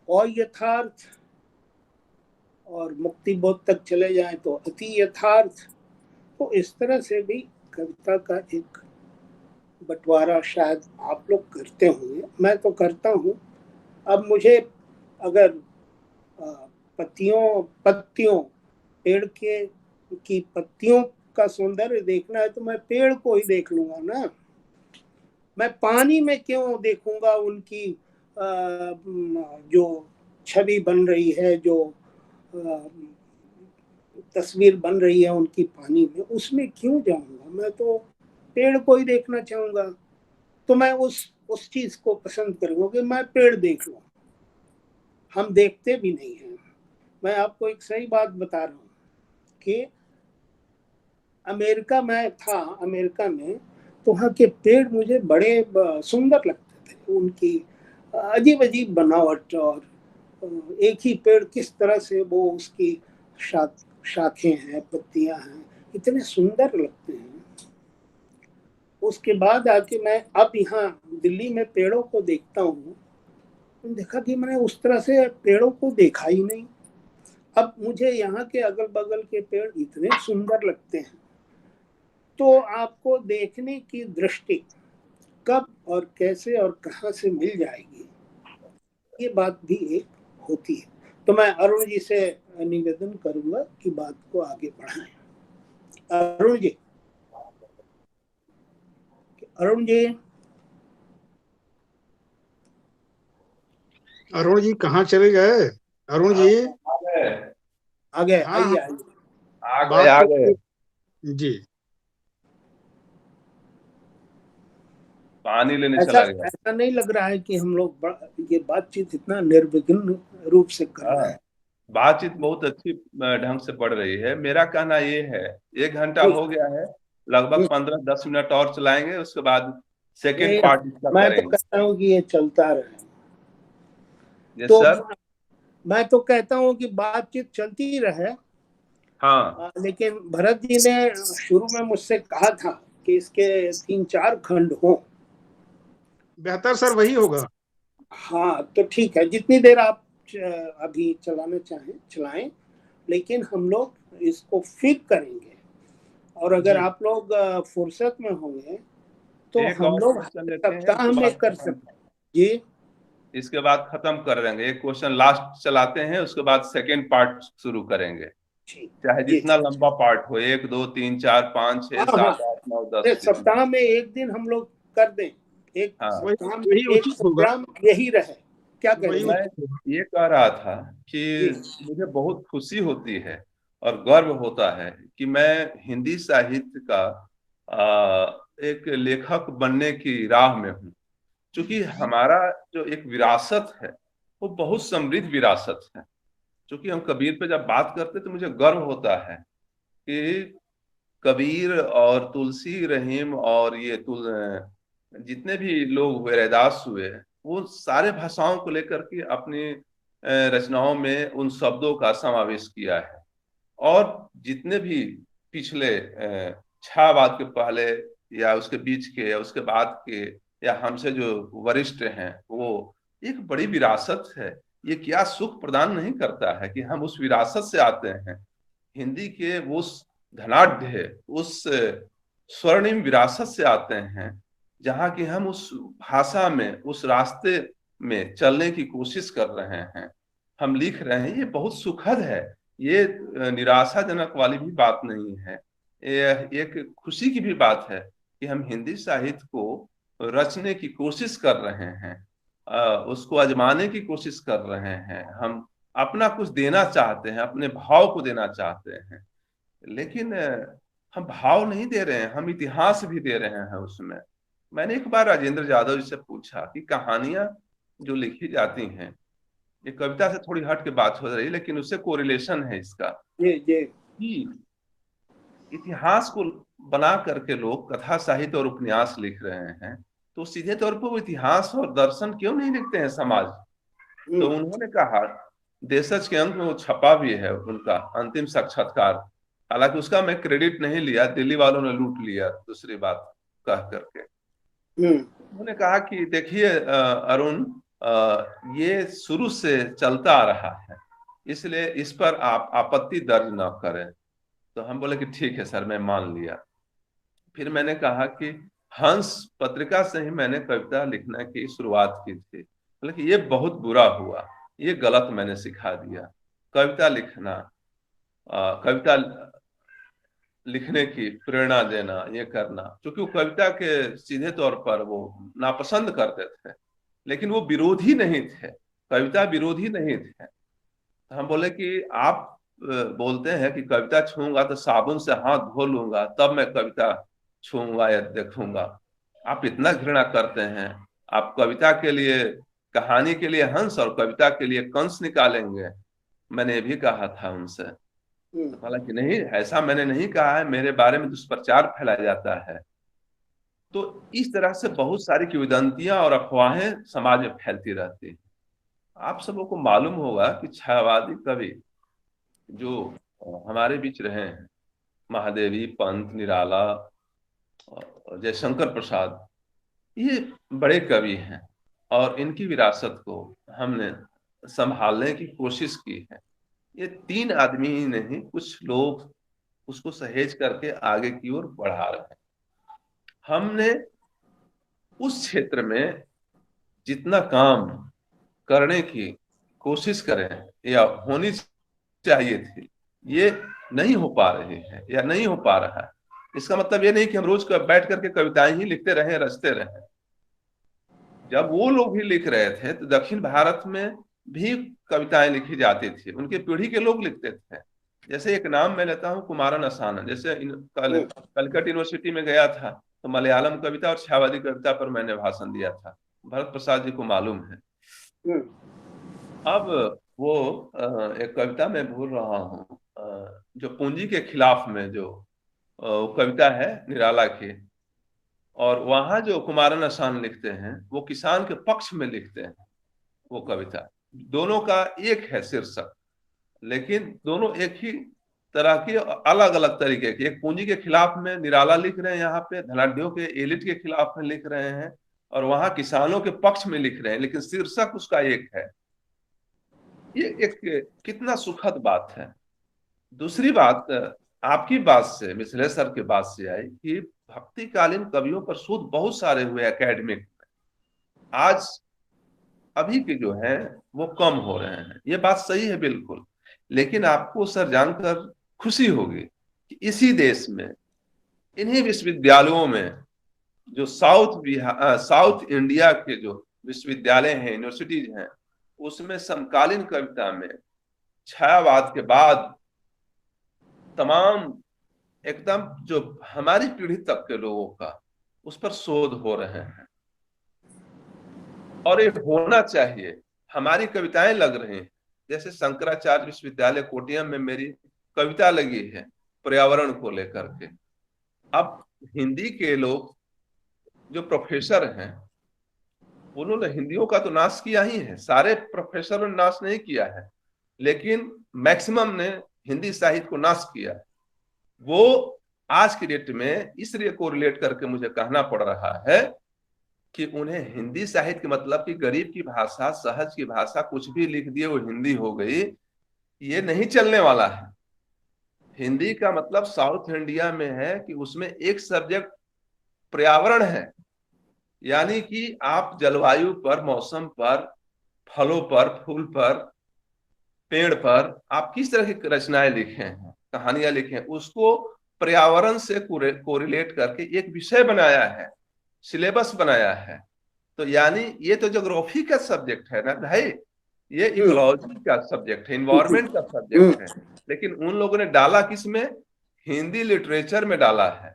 अयथार्थ और मुक्ति बोध तक चले जाएं तो अति यथार्थ, तो इस तरह से भी कविता का एक बंटवारा शायद आप लोग करते होंगे, मैं तो करता हूँ। अब मुझे अगर पत्तियों पेड़ की पत्तियों का सौंदर्य देखना है तो मैं पेड़ को ही देख लूंगा ना। मैं पानी में क्यों देखूंगा उनकी जो छवि बन रही है, जो तस्वीर बन रही है उनकी पानी में, उसमें क्यों जाऊंगा? मैं तो पेड़ को ही देखना चाहूंगा। तो मैं उस चीज को पसंद करूंगा कि मैं पेड़ देख लूं। हम देखते भी नहीं हैं। मैं आपको एक सही बात बता रहा हूँ कि अमेरिका में तो वहाँ के पेड़ मुझे बड़े सुंदर लगते थे। उनकी अजीब अजीब बनावट, और एक ही पेड़ किस तरह से वो उसकी शाखें हैं, पत्तियां हैं, इतने सुंदर लगते हैं। उसके बाद आके मैं अब यहाँ दिल्ली में पेड़ों को देखता हूँ, देखा कि मैंने उस तरह से पेड़ों को देखा ही नहीं। अब मुझे यहाँ के अगल बगल के पेड़ इतने सुंदर लगते हैं, तो आपको देखने की दृष्टि कब और कैसे और कहाँ से मिल जाएगी, ये बात भी एक होती है। तो मैं अरुण जी से निवेदन करूंगा कि बात को आगे बढ़ाएं। अरुण जी, अरुण जी कहाँ चले गए? अरुण जी आ गए, हाँ आइए हाँ, आ गए बात आ गए। तो जी। पानी लेने ऐसा चला गया। ऐसा नहीं लग रहा है कि हम लोग ये बातचीत इतना निर्विघ्न रूप से कर रहे हाँ, हैं। बातचीत बहुत अच्छी ढंग से बढ़ रही है। मेरा कहना ये है, 1 घंटा ठीक। हो गया है, लगभग 15-10 मिनट और चलाएंगे, उसके बाद सेकेंड ये पार्ट इसका मैं तो करेंगे। कहता हूँ कि ये चलता रहे। यस तो सर। मैं तो कहता हूँ कि बातचीत चलती रहे। हाँ लेकिन भरत जी ने शुरू में मुझसे कहा था कि इसके 3-4 खंड हों। बेहतर सर वही होगा। हाँ तो ठीक है, जितनी देर आप अभी चलाना चाहें चलाएं, लेकिन हम लोग इसको फिर करेंगे। और अगर जी आप लोग फुर्सत में होंगे तो एक हम और लोग क्वेश्चन लेते हैं, सप्ताह उसके में बाद कर खत्म। सकते हैं। जी, इसके बाद खत्म कर देंगे। एक क्वेश्चन लास्ट चलाते हैं, उसके बाद सेकेंड पार्ट शुरू करेंगे। ठीक। चाहे जी, जितना लंबा पार्ट हो, 1 2 3 4 5 6 हाँ हाँ, 7 8 9 10 जितना। सप्ताह में एक दिन हम लोग कर दें। एक हाँ, वही सप्ताह में वही एक उचित होगा। प्रोग्राम यही रहे। क्या वही कहते मैं हैं? उचित होगा। ये कह रहा था कि जी मुझे बहुत खुशी होती है और गर्व होता है कि मैं हिंदी साहित्य का एक लेखक बनने की राह में हूँ। क्योंकि हमारा जो एक विरासत है, वो बहुत समृद्ध विरासत है। क्योंकि हम कबीर पे जब बात करते हैं तो मुझे गर्व होता है कि कबीर और तुलसी, रहीम और ये जितने भी लोग हुए, रैदास हुए, वो सारे भाषाओं को लेकर के अपनी रचनाओं में उन शब्दों का समावेश किया है। और जितने भी पिछले छायावाद के पहले या उसके बीच के या उसके बाद के या हमसे जो वरिष्ठ हैं, वो एक बड़ी विरासत है। ये क्या सुख प्रदान नहीं करता है कि हम उस विरासत से आते हैं, हिंदी के उस धनाढ़ उस स्वर्णिम विरासत से आते हैं, जहाँ की हम उस भाषा में, उस रास्ते में चलने की कोशिश कर रहे हैं, हम लिख रहे हैं। ये बहुत सुखद है। ये निराशाजनक वाली भी बात नहीं है, ये एक खुशी की भी बात है कि हम हिंदी साहित्य को रचने की कोशिश कर रहे हैं, उसको आजमाने की कोशिश कर रहे हैं। हम अपना कुछ देना चाहते हैं, अपने भाव को देना चाहते हैं, लेकिन हम भाव नहीं दे रहे हैं, हम इतिहास भी दे रहे हैं उसमें। मैंने एक बार राजेंद्र यादव जी से पूछा कि कहानियां जो लिखी जाती हैं, ये कविता से थोड़ी हट के बात हो रही है लेकिन उससे कोरिलेशन है इसका, जी जी कि इतिहास को बना करके लोग कथा साहित्य और उपन्यास लिख रहे हैं, तो सीधे तौर पर वो इतिहास और दर्शन क्यों नहीं लिखते हैं समाज। तो उन्होंने कहा, देशज के अंक में वो छपा भी है उनका अंतिम साक्षात्कार, हालांकि उसका मैं क्रेडिट नहीं लिया, दिल्ली वालों ने लूट लिया दूसरी बात कह करके। उन्होंने कहा कि देखिए अरुण, ये शुरू से चलता आ रहा है, इसलिए इस पर आप आपत्ति दर्ज न करें। तो हम बोले कि ठीक है सर, मैं मान लिया। फिर मैंने कहा कि हंस पत्रिका से ही मैंने कविता लिखने की शुरुआत की थी, लेकिन ये बहुत बुरा हुआ, ये गलत मैंने सिखा दिया। कविता लिखना, कविता लिखने की प्रेरणा देना, ये करना, क्योंकि वो कविता के सीधे तौर पर वो नापसंद करते थे, लेकिन वो विरोधी नहीं थे, कविता विरोधी नहीं थे। तो हम बोले कि आप बोलते हैं कि कविता छूंगा तो साबुन से हाथ धो लूंगा तब मैं कविता छूंगा या देखूंगा। आप इतना घृणा करते हैं, आप कविता के लिए, कहानी के लिए हंस और कविता के लिए कंस निकालेंगे। मैंने ये भी कहा था उनसे। हालांकि नहीं, ऐसा मैंने नहीं कहा है, मेरे बारे में दुष्प्रचार फैलाया जाता है। तो इस तरह से बहुत सारी किंवदंतियां और अफवाहें समाज में फैलती रहती हैं। आप सबों को मालूम होगा कि छायावादी कवि जो हमारे बीच रहे हैं, महादेवी, पंत, निराला और जयशंकर प्रसाद, ये बड़े कवि हैं और इनकी विरासत को हमने संभालने की कोशिश की है। ये 3 आदमी ही नहीं, कुछ लोग उसको सहेज करके आगे की ओर बढ़ा रहे हैं। हमने उस क्षेत्र में जितना काम करने की कोशिश करें या होनी चाहिए थी, ये नहीं हो पा रही है या नहीं हो पा रहा है। इसका मतलब ये नहीं कि हम रोज बैठ करके कविताएं ही लिखते रहे, रचते रहे। जब वो लोग भी लिख रहे थे तो दक्षिण भारत में भी कविताएं लिखी जाती थी, उनके पीढ़ी के लोग लिखते थे। जैसे एक नाम मैं लेता हूँ, कुमारन असानन। जैसे कलकत्ता यूनिवर्सिटी में गया था तो मलयालम कविता और छायावादी कविता पर मैंने भाषण दिया था, भरत प्रसाद जी को मालूम है। अब वो एक कविता मैं भूल रहा हूँ, जो पूंजी के खिलाफ में जो कविता है निराला की, और वहां जो कुमारन असान लिखते हैं वो किसान के पक्ष में लिखते हैं वो कविता। दोनों का एक है शीर्षक, लेकिन दोनों एक ही तरह के अलग अलग तरीके के। एक पूंजी के खिलाफ में निराला लिख रहे हैं, यहाँ पे धनाढ्यों के एलिट के खिलाफ में लिख रहे हैं, और वहां किसानों के पक्ष में लिख रहे हैं, लेकिन शीर्षक उसका एक है। ये एक कितना सुखद बात है। दूसरी बात आपकी बात से, मिथिलेश सर की बात से आई कि भक्तिकालीन कवियों पर शोध बहुत सारे हुए एकेडमिक में, आज अभी के जो हैं वो कम हो रहे हैं। ये बात सही है बिल्कुल, लेकिन आपको सर जानकर खुशी होगी कि इसी देश में, इन्हीं विश्वविद्यालयों में, जो साउथ इंडिया के जो विश्वविद्यालय हैं, यूनिवर्सिटीज हैं, उसमें समकालीन कविता में छायावाद के बाद तमाम एकदम जो हमारी पीढ़ी तक के लोगों का उस पर शोध हो रहे हैं, और ये होना चाहिए। हमारी कविताएं लग रही हैं, जैसे शंकराचार्य विश्वविद्यालय कोटियम में मेरी कविता लगी है पर्यावरण को लेकर के। अब हिंदी के लोग जो प्रोफेसर हैं उन्होंने हिंदियों का तो नाश किया ही है, सारे प्रोफेसरों ने नाश नहीं किया है, लेकिन मैक्सिमम ने हिंदी साहित्य को नाश किया है। वो आज की डेट में इसलिए कोरिलेट करके मुझे कहना पड़ रहा है कि उन्हें हिंदी साहित्य के मतलब कि गरीब की भाषा, सहज की भाषा, कुछ भी लिख दिए वो हिंदी हो गई, ये नहीं चलने वाला है। हिंदी का मतलब साउथ इंडिया में है कि उसमें एक सब्जेक्ट पर्यावरण है, यानी कि आप जलवायु पर, मौसम पर, फलों पर, फूल पर, पेड़ पर आप किस तरह की रचनाएं लिखे हैं, कहानियां लिखे हैं, उसको पर्यावरण से कोरिलेट करके एक विषय बनाया है, सिलेबस बनाया है। तो यानी ये तो ज्योग्राफी का सब्जेक्ट है ना भाई, ये इकोलॉजी का सब्जेक्ट है, इन्वायरमेंट का सब्जेक्ट है, लेकिन उन लोगों ने डाला किसमें? हिंदी लिटरेचर में डाला है।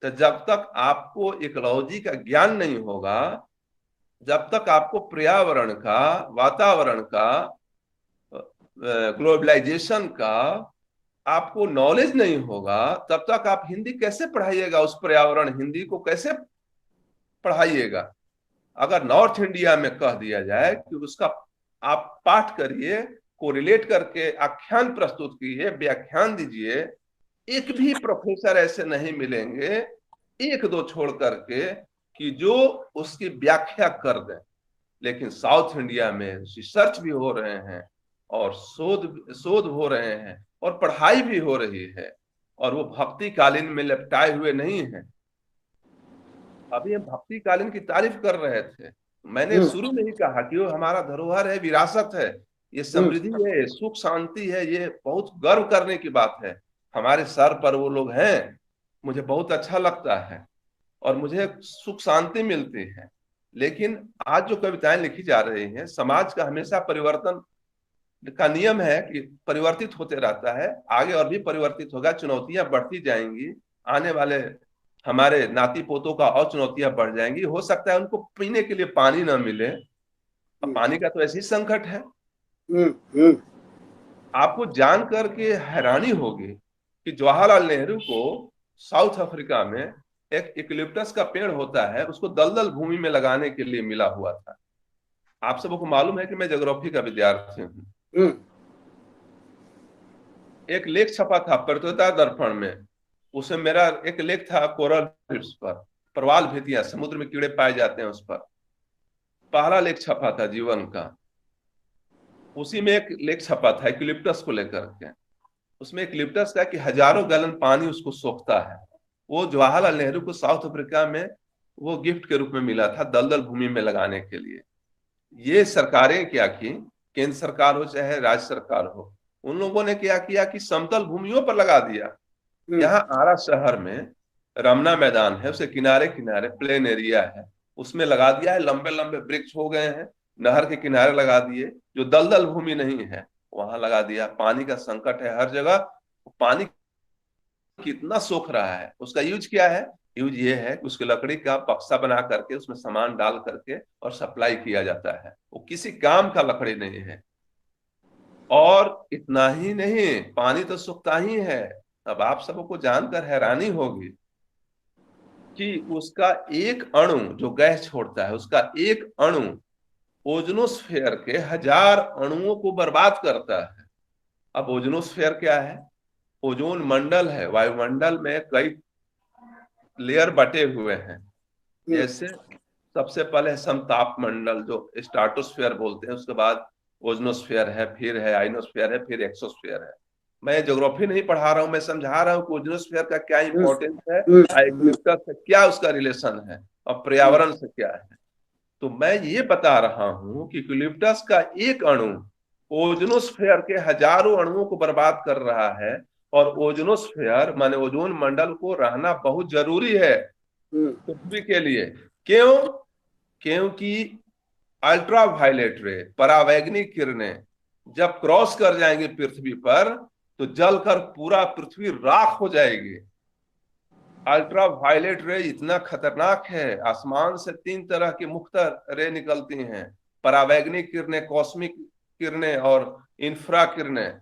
तो जब तक आपको इकोलॉजी का ज्ञान नहीं होगा, जब तक आपको पर्यावरण का, वातावरण का, ग्लोबलाइजेशन का आपको नॉलेज नहीं होगा, तब तक आप हिंदी कैसे पढ़ाइएगा? उस पर्यावरण हिंदी को कैसे पढ़ाइएगा? अगर नॉर्थ इंडिया में कह दिया जाए कि उसका आप पाठ करिए, कोरिलेट करके आख्यान प्रस्तुत कीजिए, व्याख्यान दीजिए, एक भी प्रोफेसर ऐसे नहीं मिलेंगे, एक दो छोड़ करके, कि जो उसकी व्याख्या कर दें। लेकिन साउथ इंडिया में रिसर्च भी हो रहे हैं और शोध हो रहे हैं और पढ़ाई भी हो रही है, और वो भक्ति कालीन में लपटाए हुए नहीं है। अभी हम भक्ति कालीन की तारीफ कर रहे थे, मैंने शुरू में ही कहा कि वो हमारा धरोहर है, विरासत है, ये समृद्धि है, सुख शांति है, ये बहुत गर्व करने की बात है। हमारे सर पर वो लोग हैं, मुझे बहुत अच्छा लगता है और मुझे सुख शांति मिलती है। लेकिन आज जो कविताएं लिखी जा रही हैं, समाज का हमेशा परिवर्तन का नियम है कि परिवर्तित होते रहता है, आगे और भी परिवर्तित होगा, चुनौतियां बढ़ती जाएंगी, आने वाले हमारे नाती पोतों का और चुनौतियां बढ़ जाएंगी। हो सकता है उनको पीने के लिए पानी ना मिले, पानी का तो ऐसी संकट है। आपको जान करके हैरानी होगी कि जवाहरलाल नेहरू को साउथ अफ्रीका में एक इक्लिप्टस का पेड़ होता है, उसको दलदल भूमि में लगाने के लिए मिला हुआ था। आप सबको मालूम है कि मैं ज्योग्राफी का विद्यार्थी हूँ। एक लेख छपा था प्रतियोगिता दर्पण में, उसमें मेरा एक लेख था कोरल रीफ्स पर, प्रवाल भितियां, समुद्र में कीड़े पाए जाते हैं, उस पर पहला लेख छपा था जीवन का। उसी में एक लेख छपा था यूकलिप्टस को लेकर के। उसमें यूकलिप्टस का कि हजारों गैलन पानी उसको सोखता है। वो जवाहरलाल नेहरू को साउथ अफ्रीका में वो गिफ्ट के रूप में मिला था दलदल भूमि में लगाने के लिए। ये सरकारें क्या की, केंद्र सरकार हो चाहे राज्य सरकार हो, उन लोगों ने क्या किया कि समतल भूमियों पर लगा दिया। यहाँ आरा शहर में रमना मैदान है, उसके किनारे किनारे प्लेन एरिया है, उसमें लगा दिया है। लंबे लंबे वृक्ष हो गए हैं, नहर के किनारे लगा दिए। जो दलदल भूमि नहीं है वहां लगा दिया। पानी का संकट है हर जगह, पानी कितना सोख रहा है। उसका यूज क्या है? यूज ये है कि उसकी लकड़ी का बक्सा बना करके उसमें सामान डाल करके और सप्लाई किया जाता है। वो किसी काम का लकड़ी नहीं है। और इतना ही नहीं, पानी तो सूखता ही है। अब आप सबको जानकर हैरानी होगी कि उसका एक अणु जो गैस छोड़ता है, उसका एक अणु ओजोनोस्फेयर के 1000 अणुओं को बर्बाद करता है। अब ओजोनोस्फेयर क्या है? ओजोन मंडल है। वायुमंडल में कई लेयर बटे हुए हैं। जैसे सबसे पहले समताप मंडल जो स्ट्राटोस्फेयर बोलते हैं, उसके बाद ओजोनोस्फेयर है, फिर है आइनोस्फेयर है, फिर एक्सोस्फेयर है। मैं ज्योग्राफी नहीं पढ़ा रहा हूं, मैं समझा रहा हूं कि ओजोनोस्फेयर का क्या इंपॉर्टेंस है, यूकलिप्टस से क्या उसका रिलेशन है और पर्यावरण से क्या है। तो मैं ये बता रहा हूं कि यूकलिप्टस का एक अणु ओजोनोस्फेयर के हजारों अणुओं को बर्बाद कर रहा है। और ओजोनोस्फेयर माने ओजोन मंडल को रहना बहुत जरूरी है पृथ्वी के लिए। क्यों? क्योंकि अल्ट्रा वायलेट रे, परावैंगनिक किरणें जब क्रॉस कर जाएंगे पृथ्वी पर तो जलकर पूरा पृथ्वी राख हो जाएगी। अल्ट्रा वायलेट रे इतना खतरनाक है। आसमान से 3 तरह की मुख्तर रे निकलती हैं, परावैंगनिक किरणें, कॉस्मिक किरणें और इंफ्रा किरणें।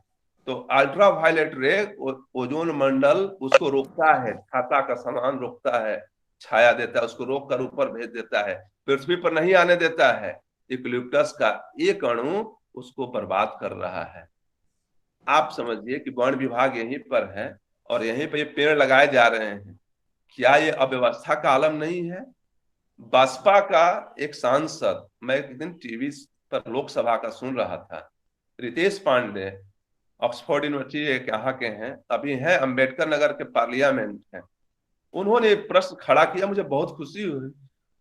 तो अल्ट्रा वायलेट रे ओजोन मंडल उसको रोकता है, छाता का समान रोकता है, छाया देता है, उसको रोक कर ऊपर भेज देता है, पृथ्वी पर नहीं आने देता है। यूकलिप्टस का एक अणु उसको बर्बाद कर रहा है। आप समझिए कि वन विभाग यहीं पर है और यहीं पर ये पेड़ लगाए जा रहे हैं। क्या ये अव्यवस्था का आलम नहीं है? बसपा का एक सांसद, मैं एक दिन टीवी पर लोकसभा का सुन रहा था, रितेश पांडे, ऑक्सफोर्ड यूनिवर्सिटी के यहाँ के हैं, अभी हैं अंबेडकर नगर के पार्लियामेंट हैं। उन्होंने प्रश्न खड़ा किया, मुझे बहुत खुशी हुई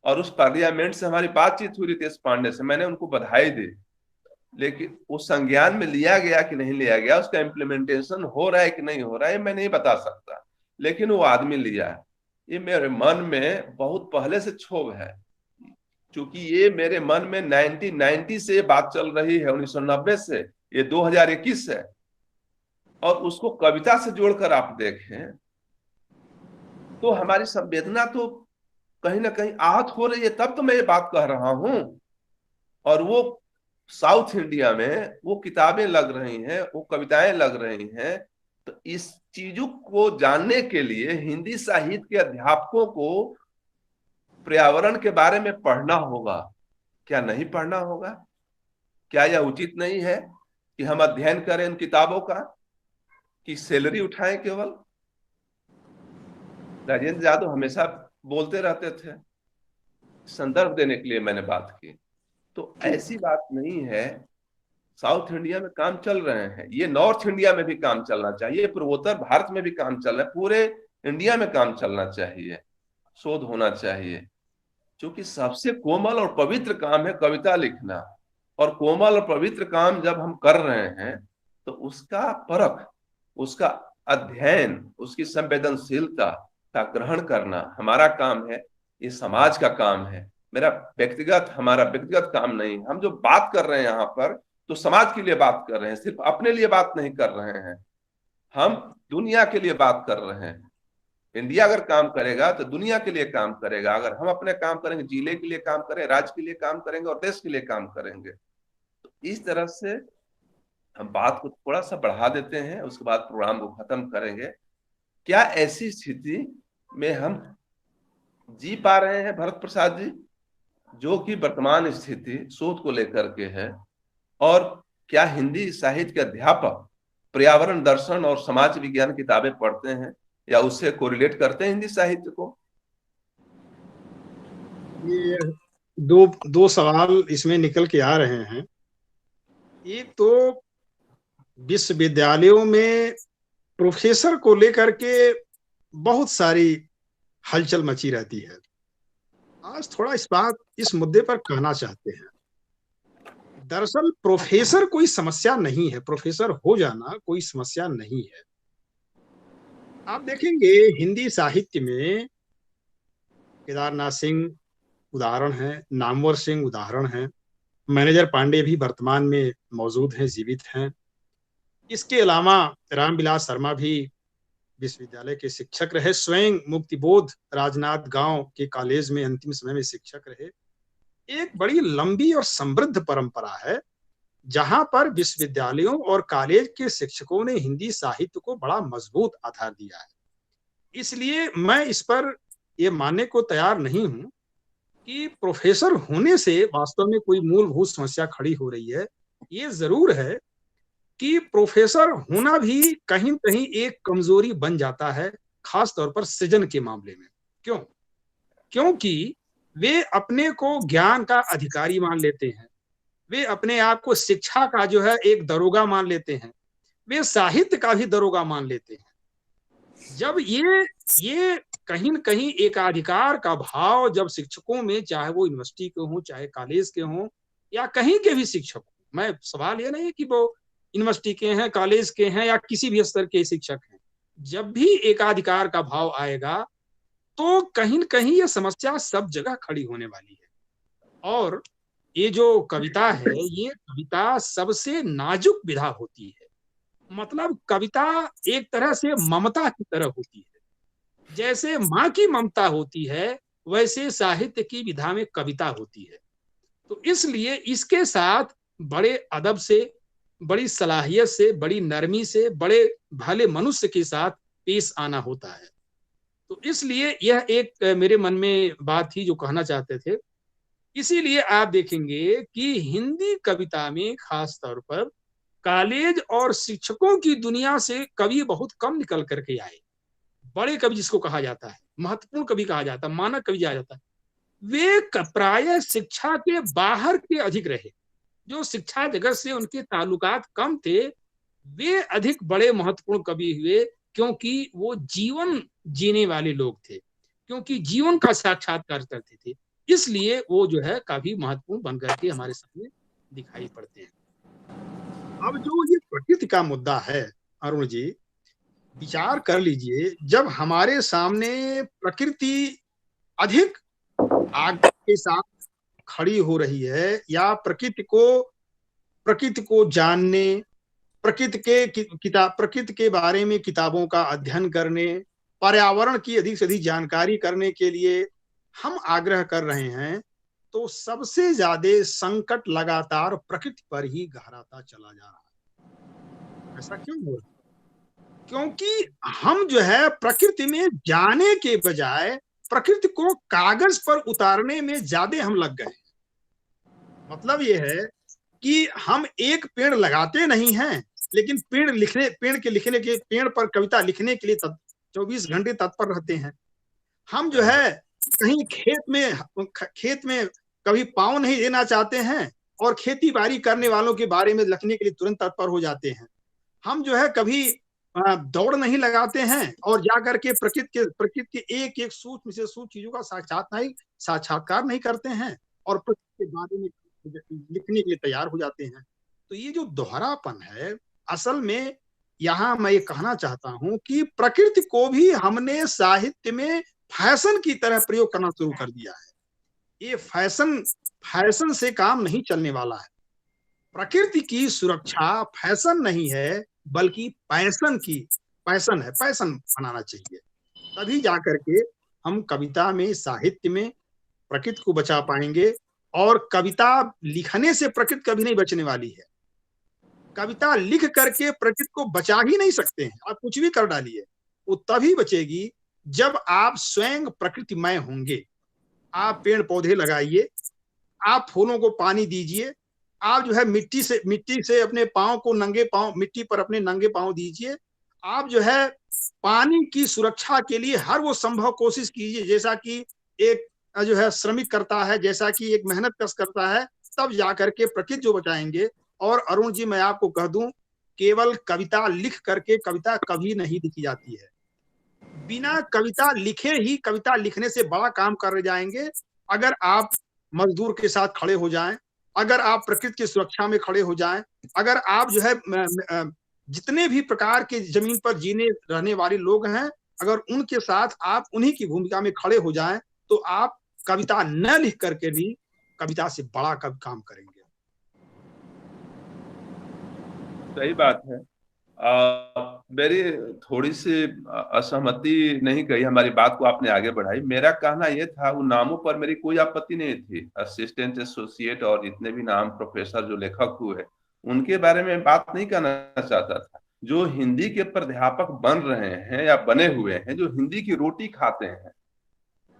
और उस पार्लियामेंट से हमारी बातचीत हुई रितेश पांडे से, मैंने उनको बधाई दी। लेकिन वो संज्ञान में लिया गया कि नहीं लिया गया, उसका इम्प्लीमेंटेशन हो रहा है कि नहीं हो रहा है, मैं नहीं बता सकता, लेकिन वो आदमी लिया है। ये मेरे मन में बहुत पहले से क्षोभ है, क्योंकि ये मेरे मन में 1990 से बात चल रही है, 1990 से, ये 2021 है। और उसको कविता से जोड़कर आप देखें तो हमारी संवेदना तो कहीं ना कहीं आहत हो रही है। तब तो मैं ये बात कह रहा हूं। और वो साउथ इंडिया में वो किताबें लग रही हैं, वो कविताएं लग रही हैं। तो इस चीजों को जानने के लिए हिंदी साहित्य के अध्यापकों को पर्यावरण के बारे में पढ़ना होगा। क्या नहीं पढ़ना होगा? क्या यह उचित नहीं है कि हम अध्ययन करें इन किताबों का, कि सैलरी उठाएं केवल? राजेंद्र यादव हमेशा बोलते रहते थे, संदर्भ देने के लिए मैंने बात की। तो ऐसी बात नहीं है। साउथ इंडिया में काम चल रहे हैं, ये नॉर्थ इंडिया में भी काम चलना चाहिए, पूर्वोत्तर भारत में भी काम चल रहा है, पूरे इंडिया में काम चलना चाहिए, शोध होना चाहिए। क्योंकि सबसे कोमल और पवित्र काम है कविता लिखना। और कोमल और पवित्र काम जब हम कर रहे हैं तो उसका परख, उसका अध्ययन, उसकी संवेदनशीलता का ग्रहण करना हमारा काम है, ये समाज का काम है। हमारा व्यक्तिगत काम नहीं। हम जो बात कर रहे हैं यहाँ पर तो समाज के लिए बात कर रहे हैं, सिर्फ अपने लिए बात नहीं कर रहे हैं। हम दुनिया के लिए बात कर रहे हैं। इंडिया अगर काम करेगा तो दुनिया के लिए काम करेगा। अगर हम अपने काम करेंगे, जिले के लिए काम करें, राज्य के लिए काम करेंगे और देश के लिए काम करेंगे, तो इस तरह से हम बात को थोड़ा सा बढ़ा देते हैं, उसके बाद प्रोग्राम को खत्म करेंगे। क्या ऐसी स्थिति में हम जी पा रहे हैं भरत प्रसाद जी, जो कि वर्तमान स्थिति शोध को लेकर के है? और क्या हिंदी साहित्य के अध्यापक पर्यावरण दर्शन और समाज विज्ञान किताबें पढ़ते हैं या उससे कोरिलेट करते हैं हिंदी साहित्य को? ये दो सवाल इसमें निकल के आ रहे हैं। एक तो विश्वविद्यालयों में प्रोफेसर को लेकर के बहुत सारी हलचल मची रहती है। आज थोड़ा इस मुद्दे पर कहना चाहते हैं। दरअसल प्रोफेसर कोई समस्या नहीं है, प्रोफेसर हो जाना कोई समस्या नहीं है। आप देखेंगे हिंदी साहित्य में केदारनाथ सिंह उदाहरण है, नामवर सिंह उदाहरण है, मैनेजर पांडे भी वर्तमान में मौजूद हैं, जीवित हैं। इसके अलावा रामविलास शर्मा भी विश्वविद्यालय के शिक्षक रहे, स्वयं मुक्तिबोध राजनाथ गांव के कॉलेज में अंतिम समय में शिक्षक रहे। एक बड़ी लंबी और समृद्ध परंपरा है जहां पर विश्वविद्यालयों और कॉलेज के शिक्षकों ने हिंदी साहित्य को बड़ा मजबूत आधार दिया है। इसलिए मैं इस पर यह मानने को तैयार नहीं हूं कि प्रोफेसर होने से वास्तव में कोई मूलभूत समस्या खड़ी हो रही है। ये जरूर है कि प्रोफेसर होना भी कहीं न कहीं एक कमजोरी बन जाता है, खास तौर पर सृजन के मामले में। क्यों? क्योंकि वे अपने को ज्ञान का अधिकारी मान लेते हैं, वे अपने आप को शिक्षा का जो है एक दरोगा मान लेते हैं, वे साहित्य का भी दरोगा मान लेते हैं। जब ये कहीं न कहीं एकाधिकार का भाव जब शिक्षकों में, चाहे वो यूनिवर्सिटी के हों, चाहे कॉलेज के हों या कहीं के भी शिक्षक हों, मैं सवाल ये नहीं कि वो यूनिवर्सिटी के हैं, कॉलेज के हैं या किसी भी स्तर के शिक्षक हैं, जब भी एकाधिकार का भाव आएगा तो कहीं न कहीं ये समस्या सब जगह खड़ी होने वाली है। और ये जो कविता है, ये कविता सबसे नाजुक विधा होती है। मतलब कविता एक तरह से ममता की तरह होती है। जैसे माँ की ममता होती है, वैसे साहित्य की विधा में कविता होती है। तो इसलिए इसके साथ बड़े अदब से, बड़ी सलाहियत से, बड़ी नरमी से, बड़े भले मनुष्य के साथ पेश आना होता है। तो इसलिए यह एक मेरे मन में बात थी जो कहना चाहते थे। इसीलिए आप देखेंगे कि हिंदी कविता में खास तौर पर कॉलेज और शिक्षकों की दुनिया से कवि बहुत कम निकल करके आए। बड़े कवि जिसको कहा जाता है, महत्वपूर्ण कवि कहा जाता है, मानक कवि कहा जाता है, वे प्राय शिक्षा के बाहर के अधिक रहे। जो शिक्षा जगत से उनके ताल्लुकात कम थे, वे अधिक बड़े महत्वपूर्ण कवि हुए, क्योंकि वो जीवन जीने वाले लोग थे, क्योंकि जीवन का साक्षात्कार करते थे। इसलिए वो जो है काफी महत्वपूर्ण बन करके हमारे सामने दिखाई पड़ते हैं। अब जो ये प्रकृति का मुद्दा है अरुण जी, विचार कर लीजिए, जब हमारे सामने प्रकृति अधिक आग के साथ खड़ी हो रही है या प्रकृति को जानने, प्रकृति के बारे में किताबों का अध्ययन करने, पर्यावरण की अधिक से अधिक जानकारी करने के लिए हम आग्रह कर रहे हैं, तो सबसे ज्यादा संकट लगातार प्रकृति पर ही गहराता चला जा रहा है। ऐसा क्यों हो रहा है? क्योंकि हम जो है प्रकृति में जाने के बजाय प्रकृति को कागज पर उतारने में ज्यादा हम लग गए। मतलब ये है कि हम एक पेड़ लगाते नहीं हैं, लेकिन पेड़ पर कविता लिखने के लिए 24 घंटे तत्पर रहते हैं। हम जो है कहीं खेत में कभी पाँव नहीं देना चाहते हैं और खेती बाड़ी करने वालों के बारे में लिखने के लिए तुरंत तत्पर हो जाते हैं। हम जो है कभी दौड़ नहीं लगाते हैं और जाकर के प्रकृति के एक एक सूक्ष्म से सूक्ष्म चीजों का साक्षात्कार नहीं करते हैं और प्रकृति के बारे में लिखने के लिए तैयार हो जाते हैं। तो ये जो दोहरापन है, असल में यहाँ मैं ये कहना चाहता हूं कि प्रकृति को भी हमने साहित्य में फैशन की तरह प्रयोग करना शुरू कर दिया है। ये फैशन से काम नहीं चलने वाला है। प्रकृति की सुरक्षा फैशन नहीं है, बल्कि पैशन है। पैशन बनाना चाहिए, तभी जाकर के हम कविता में, साहित्य में प्रकृति को बचा पाएंगे। और कविता लिखने से प्रकृति कभी नहीं बचने वाली है। कविता लिख करके प्रकृति को बचा ही नहीं सकते हैं। आप कुछ भी कर डालिए, वो तभी बचेगी जब आप स्वयं प्रकृतिमय होंगे। आप पेड़ पौधे लगाइए, आप फूलों को पानी दीजिए, आप जो है मिट्टी से अपने पाँव को मिट्टी पर अपने नंगे पाँव दीजिए। आप जो है पानी की सुरक्षा के लिए हर वो संभव कोशिश कीजिए, जैसा कि एक जो है श्रमिक करता है, जैसा कि एक मेहनत कश करता है, तब जाकर के प्रकृति जो बचाएंगे। और अरुण जी, मैं आपको कह दूं केवल कविता लिख करके कविता कभी नहीं लिखी जाती है। बिना कविता लिखे ही कविता लिखने से बड़ा काम कर जाएंगे। अगर आप मजदूर के साथ खड़े हो जाएं, अगर आप प्रकृति की सुरक्षा में खड़े हो जाएं, अगर आप जो है जितने भी प्रकार के जमीन पर जीने रहने वाले लोग हैं, अगर उनके साथ आप उन्हीं की भूमिका में खड़े हो जाएं, तो आप कविता न लिख करके भी कविता से बड़ा काम करेंगे। सही बात है। मेरी थोड़ी सी असहमति नहीं कही, हमारी बात को आपने आगे बढ़ाई। मेरा कहना यह था, उन नामों पर मेरी कोई आपत्ति नहीं थी। असिस्टेंट, एसोसिएट और जितने भी नाम प्रोफेसर जो लेखक हुए, उनके बारे में बात नहीं करना चाहता था। जो हिंदी के प्राध्यापक बन रहे हैं या बने हुए हैं, जो हिंदी की रोटी खाते हैं,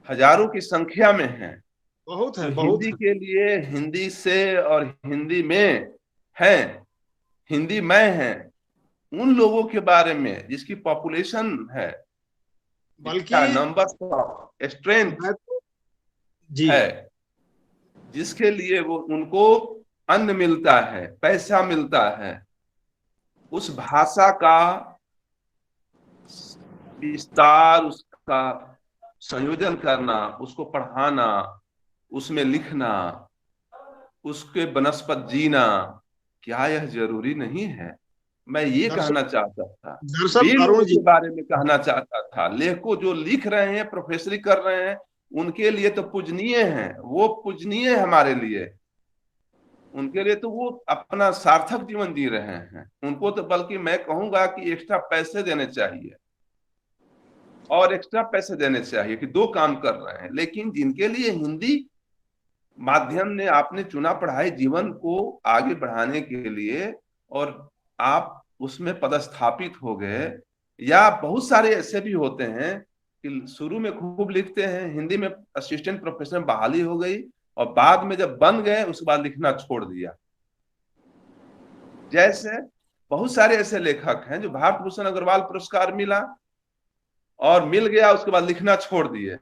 हजारों की संख्या में हैं, बहुत है, जो बहुत हिंदी है। के लिए, हिंदी से और हिंदी में हैं, हिंदी में हैं, उन लोगों के बारे में जिसकी पॉपुलेशन है, बल्कि नंबर स्ट्रेंथ जी है, जिसके लिए वो उनको अन्न मिलता है, पैसा मिलता है, उस भाषा का विस्तार, उसका संयोजन करना, उसको पढ़ाना, उसमें लिखना, उसके बनस्पत जीना, क्या यह जरूरी नहीं है? मैं ये कहना चाहता था। वे दरअसल अरुण लोगों जी, के बारे में कहना चाहता था। लेखकों जो लिख रहे हैं, प्रोफेसरी कर रहे हैं, उनके लिए तो पूजनीय हैं, वो पूजनीय हमारे लिए। उनके लिए तो वो अपना सार्थक जीवन जी रहे हैं। उनको तो बल्कि मैं कहूंगा कि एक्स्ट्रा पैसे देने चाहिए, और एक्स्ट्रा पैसे देने चाहिए कि दो काम कर रहे हैं। लेकिन जिनके लिए हिंदी माध्यम ने आपने चुना पढ़ाई जीवन को आगे बढ़ाने के लिए, और आप उसमें पदस्थापित हो गए, या बहुत सारे ऐसे भी होते हैं कि शुरू में खूब लिखते हैं, हिंदी में असिस्टेंट प्रोफेसर में बहाली हो गई, और बाद में जब बन गए उसके बाद लिखना छोड़ दिया। जैसे बहुत सारे ऐसे लेखक हैं जो भारत भूषण अग्रवाल पुरस्कार मिला और मिल गया, उसके बाद लिखना छोड़ दिए,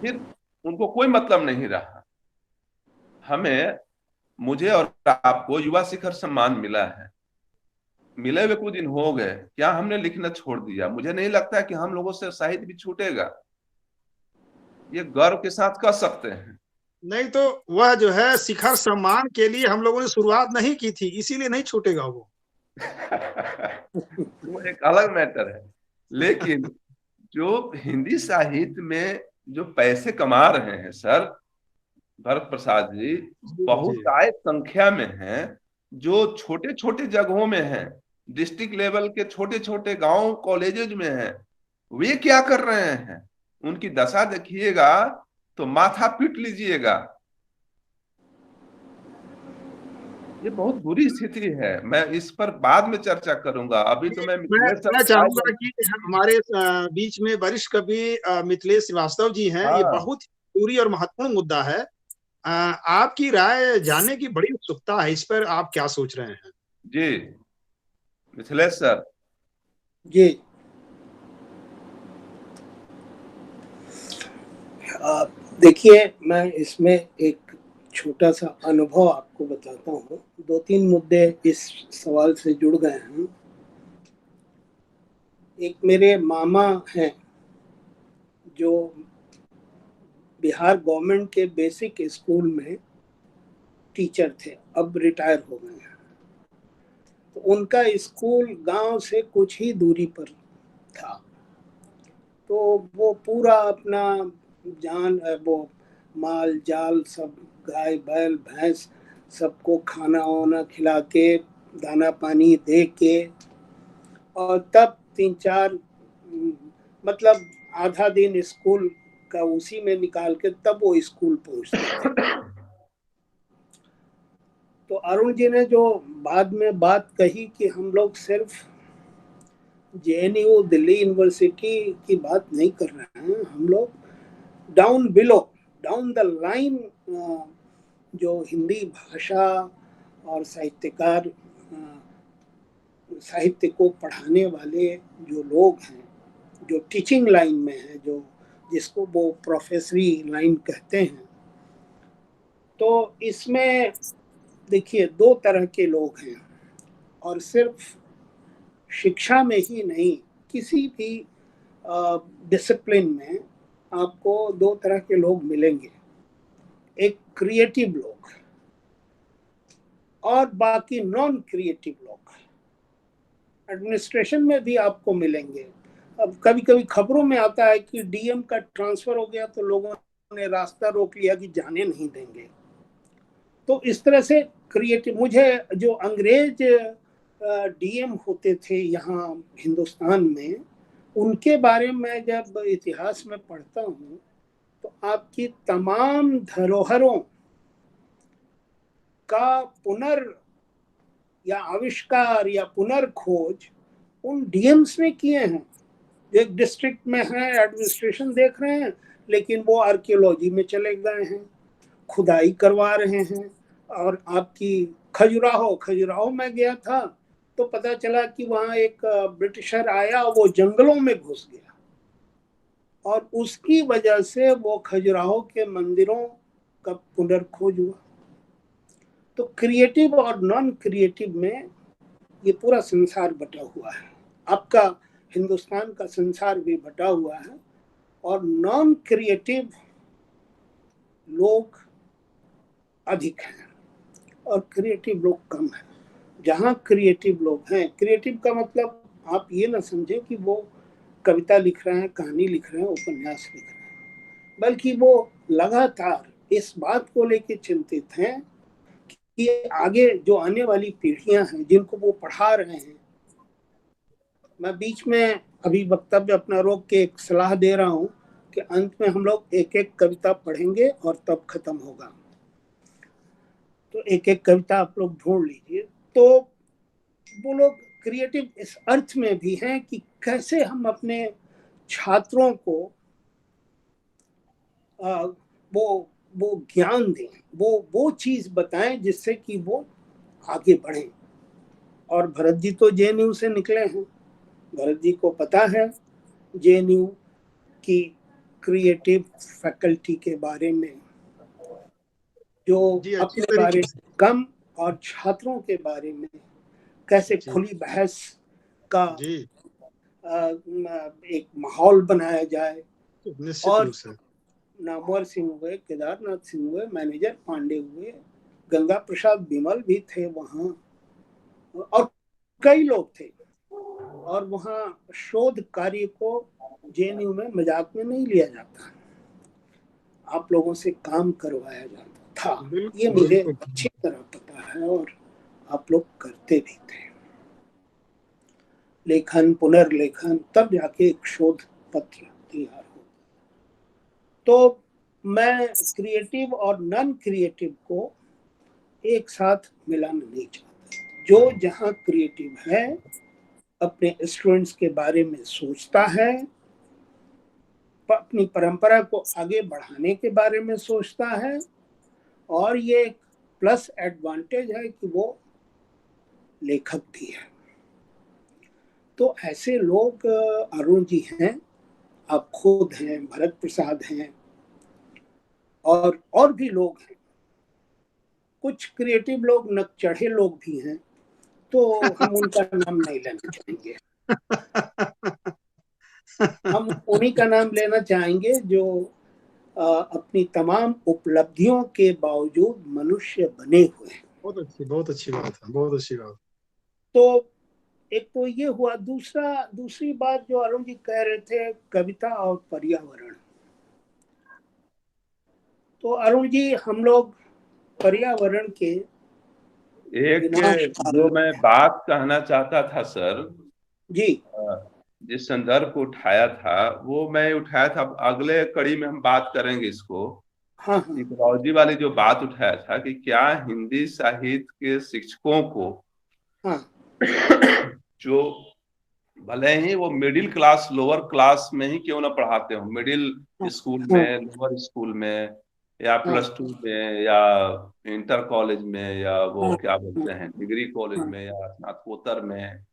फिर उनको कोई मतलब नहीं रहा। मुझे और आपको युवा शिखर सम्मान मिला है, मिले हुए कुछ दिन हो गए, क्या हमने लिखना छोड़ दिया? मुझे नहीं लगता कि हम लोगों से साहित्य भी छूटेगा, ये गर्व के साथ कह सकते हैं। नहीं तो वह जो है शिखर सम्मान के लिए हम लोगों ने शुरुआत नहीं की थी, इसीलिए नहीं छूटेगा वो। वो एक अलग मैटर है। लेकिन जो हिंदी साहित्य में जो पैसे कमा रहे हैं सर भरत प्रसाद जी, बहुत आय संख्या में हैं, जो छोटे छोटे जगहों में हैं, डिस्ट्रिक्ट लेवल के छोटे छोटे गांव कॉलेजेज में हैं, वे क्या कर रहे हैं? उनकी दशा देखिएगा तो माथा पीट लीजिएगा। ये बहुत बुरी स्थिति है। मैं इस पर बाद में चर्चा करूंगा, अभी तो मैं चाहूंगा कि हमारे बीच में वरिष्ठ कवि मिथिलेश श्रीवास्तव जी हैं। ये बहुत जरूरी और महत्वपूर्ण मुद्दा है। आपकी राय जानने की बड़ी उत्सुकता है, इस पर आप क्या सोच रहे हैं? जी मिथिलेश सर। जी, देखिए, मैं इसमें एक छोटा सा अनुभव आपको बताता हूँ। 2-3 मुद्दे इस सवाल से जुड़ गए हैं। एक मेरे मामा हैं जो बिहार गवर्नमेंट के बेसिक स्कूल में टीचर थे, अब रिटायर हो गए हैं। तो उनका स्कूल गांव से कुछ ही दूरी पर था, तो वो पूरा अपना वो माल जाल सब, गाय बैल भैंस, सबको खाना वाना खिला के, दाना पानी दे के, और तब 3-4 मतलब आधा दिन स्कूल का उसी में निकाल के तब वो स्कूल पहुंचते थे। तो अरुण जी ने जो बाद में बात कही कि हम लोग सिर्फ JNU दिल्ली यूनिवर्सिटी की बात नहीं कर रहे हैं, हम लोग down below, down the line जो हिंदी भाषा और साहित्यकार, साहित्य को पढ़ाने वाले जो लोग हैं, जो टीचिंग लाइन में हैं, जो जिसको वो प्रोफेसरी लाइन कहते हैं, तो इसमें देखिए, दो तरह के लोग हैं, और सिर्फ शिक्षा में ही नहीं, किसी भी डिसिप्लिन में आपको दो तरह के लोग मिलेंगे। एक क्रिएटिव लोग और बाकी नॉन क्रिएटिव लोग। एडमिनिस्ट्रेशन में भी आपको मिलेंगे। अब कभी कभी खबरों में आता है कि डीएम का ट्रांसफर हो गया तो लोगों ने रास्ता रोक लिया कि जाने नहीं देंगे। तो इस तरह से क्रिएटिव, मुझे जो अंग्रेज डीएम होते थे यहाँ हिंदुस्तान में, उनके बारे में जब इतिहास में पढ़ता हूँ तो आपकी तमाम धरोहरों का या आविष्कार या पुनर्खोज उन डीएम्स ने किए हैं। एक डिस्ट्रिक्ट में है, एडमिनिस्ट्रेशन देख रहे हैं, लेकिन वो आर्कियोलॉजी में चले गए हैं, खुदाई करवा रहे हैं। और आपकी खजुराहो में गया था तो पता चला कि वहाँ एक ब्रिटिशर आया, वो जंगलों में घुस गया और उसकी वजह से वो खजुराहो के मंदिरों का पुनर्खोज हुआ। तो क्रिएटिव और नॉन क्रिएटिव में ये पूरा संसार बटा हुआ है। आपका हिंदुस्तान का संसार भी बटा हुआ है, और नॉन क्रिएटिव लोग अधिक हैं और क्रिएटिव लोग कम हैं। जहाँ क्रिएटिव लोग हैं, क्रिएटिव का मतलब आप ये ना समझे कि वो कविता लिख रहे हैं, कहानी लिख रहे हैं, उपन्यास लिख रहे हैं, बल्कि वो लगातार इस बात को लेकर चिंतित हैं कि आगे जो आने वाली पीढ़ियां हैं जिनको वो पढ़ा रहे हैं। मैं बीच में अभी वक्तव्य अपना रोक के एक सलाह दे रहा हूँ कि अंत में हम लोग एक एक कविता पढ़ेंगे और तब खत्म होगा, तो एक एक कविता आप लोग ढूंढ लीजिए। तो वो लोग क्रिएटिव इस अर्थ में भी हैं कि कैसे हम अपने छात्रों को वो ज्ञान दें, वो चीज बताएं जिससे कि वो आगे बढ़ें। और भरत जी तो जेएनयू से निकले हैं, भरत जी को पता है जेएनयू की क्रिएटिव फैकल्टी के बारे में, जो अपने बारे में कम और छात्रों के बारे में कैसे खुली बहस का एक माहौल बनाया जाए। और नामवर सिंह हुए, केदारनाथ सिंह हुए, मैनेजर पांडे हुए, गंगा प्रसाद बिमल भी थे वहाँ, और कई लोग थे। और वहाँ शोध कार्य को जेएनयू में मजाक में नहीं लिया जाता, आप लोगों से काम करवाया जाता था। ये मुझे अच्छी तरह पता है और आप लोग करते भी थे। लेखन, पुनर्लेखन, तब जाके एक शोध पत्र तैयार हो। तो मैं क्रिएटिव और नॉन क्रिएटिव को एक साथ मिलाना नहीं चाहता। जो जहाँ क्रिएटिव है अपने स्टूडेंट्स के बारे में सोचता है, अपनी परंपरा को आगे बढ़ाने के बारे में सोचता है, और ये एक प्लस एडवांटेज है कि वो लेखक भी है। तो ऐसे लोग अरुण जी हैं, आप खुद हैं, भरत प्रसाद हैं, और भी लोग हैं। कुछ क्रिएटिव लोग नकचढ़े लोग भी हैं, तो हम उनका नाम नहीं लेना चाहेंगे। हम उन्हीं का नाम लेना चाहेंगे जो अपनी तमाम उपलब्धियों के बावजूद मनुष्य बने हुए हैं। बहुत अच्छी बात है, बहुत अच्छी बात। तो एक तो ये हुआ। दूसरी बात जो अरुण जी कह रहे थे, कविता और पर्यावरण। तो अरुण जी, हम लोग पर्यावरण के एक जो मैं बात कहना चाहता था सर जी, जिस संदर्भ को उठाया था वो मैं उठाया था, अगले कड़ी में हम बात करेंगे इसको। हाँ, इकोलॉजी वाली जो बात उठाया था कि क्या हिंदी साहित्य के शिक्षकों को, हाँ, जो भले ही वो मिडिल क्लास लोअर क्लास में ही क्यों ना पढ़ाते हो, मिडिल स्कूल में, लोअर स्कूल में, या +2 में, या इंटर कॉलेज में, या वो क्या बोलते हैं डिग्री कॉलेज में, या स्नातकोत्तर में,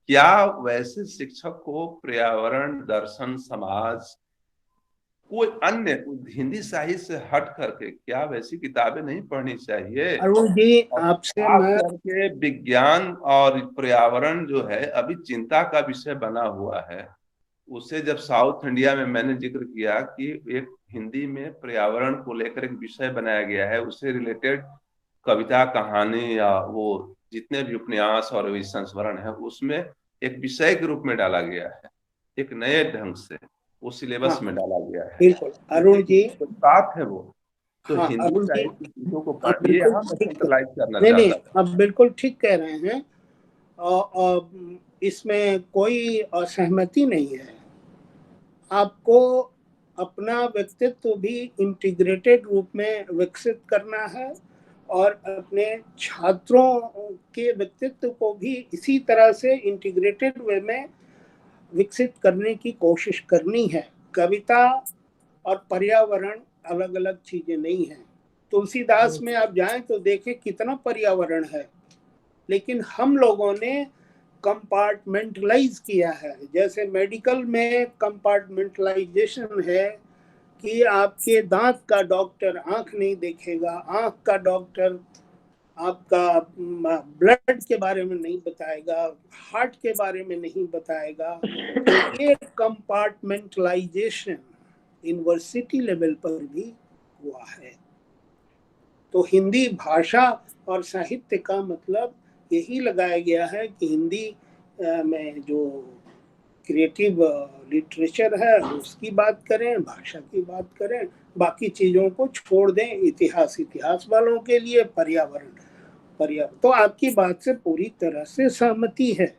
क्या वैसे शिक्षक को पर्यावरण, दर्शन, समाज कोई अन्य हिंदी साहित्य से हट करके क्या वैसी किताबें नहीं पढ़नी चाहिए? अरुण जी, आपसे मैं करके विज्ञान और पर्यावरण जो है अभी चिंता का विषय बना हुआ है। उसे जब साउथ इंडिया में मैंने जिक्र किया कि एक हिंदी में पर्यावरण को लेकर एक विषय बनाया गया है, उससे रिलेटेड कविता, कहानी या वो जितने भी उपन्यास और संस्मरण है उसमें एक विषय के रूप में डाला गया है, एक नए ढंग से वो सिलेबस में डाला गया है। बिल्कुल अरुण जी, साथ है वो तो हाँ हिंदी अरुण जी, साहित्य की चीजों को आप पढ़िए। बिल्कुल यहाँ मैं ठीक सेंट्रलाइज करना नहीं, चाहता आप बिल्कुल ठीक कह रहे हैं और इसमें कोई असहमति नहीं है। आपको अपना व्यक्तित्व भी इंटीग्रेटेड रूप में विकसित करना है और अपने छात्रों के व्यक्तित्व को भी इसी तरह से इंटीग्रेटेड वे में विकसित करने की कोशिश करनी है। कविता और पर्यावरण अलग अलग चीजें नहीं हैं। तुलसीदास में आप जाएं तो देखें कितना पर्यावरण है, लेकिन हम लोगों ने कंपार्टमेंटलाइज किया है। जैसे मेडिकल में कंपार्टमेंटलाइजेशन है कि आपके दांत का डॉक्टर आंख नहीं देखेगा, आंख का डॉक्टर आपका ब्लड के बारे में नहीं बताएगा, हार्ट के बारे में नहीं बताएगा। तो ये कंपार्टमेंटलाइजेशन यूनिवर्सिटी लेवल पर भी हुआ है। तो हिंदी भाषा और साहित्य का मतलब यही लगाया गया है कि हिंदी में जो क्रिएटिव लिटरेचर है उसकी बात करें, भाषा की बात करें, बाकी चीज़ों को छोड़ दें। इतिहास वालों के लिए पर्यावरण। तो आपकी बात से पूरी तरह से सहमति है।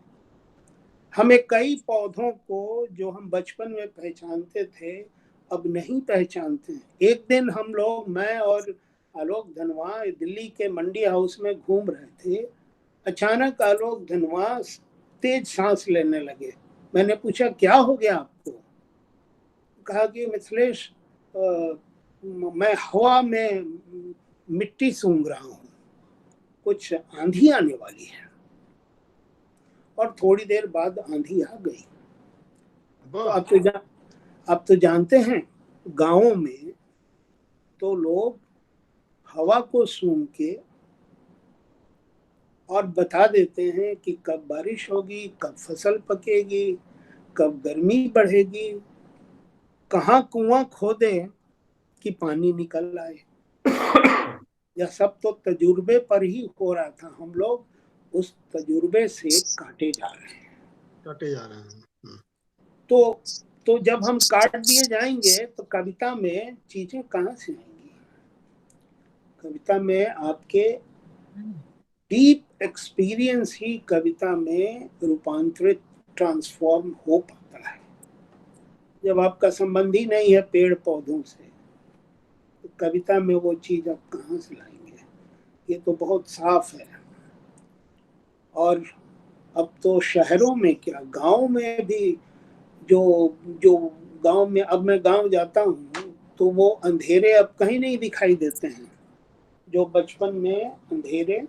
हमें कई पौधों को जो हम बचपन में पहचानते थे अब नहीं पहचानते। एक दिन हम लोग, मैं और आलोक धनवा, दिल्ली के मंडी हाउस में घूम रहे थे। अचानक आलोक धनवा तेज सांस लेने लगे। मैंने पूछा क्या हो गया आपको? कहा कि मिथिलेश, मैं हवा में मिट्टी सूंघ रहा हूँ, कुछ आंधी आने वाली है। और थोड़ी देर बाद आंधी आ गई। तो आप तो जानते हैं गांवों में तो लोग हवा को सूंघ के और बता देते हैं कि कब बारिश होगी, कब फसल पकेगी, कब गर्मी बढ़ेगी, कहाँ कुआं खोदे कि पानी निकल आए। यह सब तो तजुर्बे पर ही हो रहा था। हम लोग उस तजुर्बे से काटे जा रहे हैं। तो जब हम काट दिए जाएंगे तो कविता में चीजें कहाँ से आएंगी? कविता में आपके डीप एक्सपीरियंस ही कविता में रूपांतरित, ट्रांसफॉर्म हो पाता है। जब आपका संबंध ही नहीं है पेड़ पौधों से तो कविता में वो चीज आप कहाँ से लाएंगे? ये तो बहुत साफ है। और अब तो शहरों में क्या, गांव में भी जो गांव में, अब मैं गांव जाता हूँ तो वो अंधेरे अब कहीं नहीं दिखाई देते हैं। जो बचपन में अंधेरे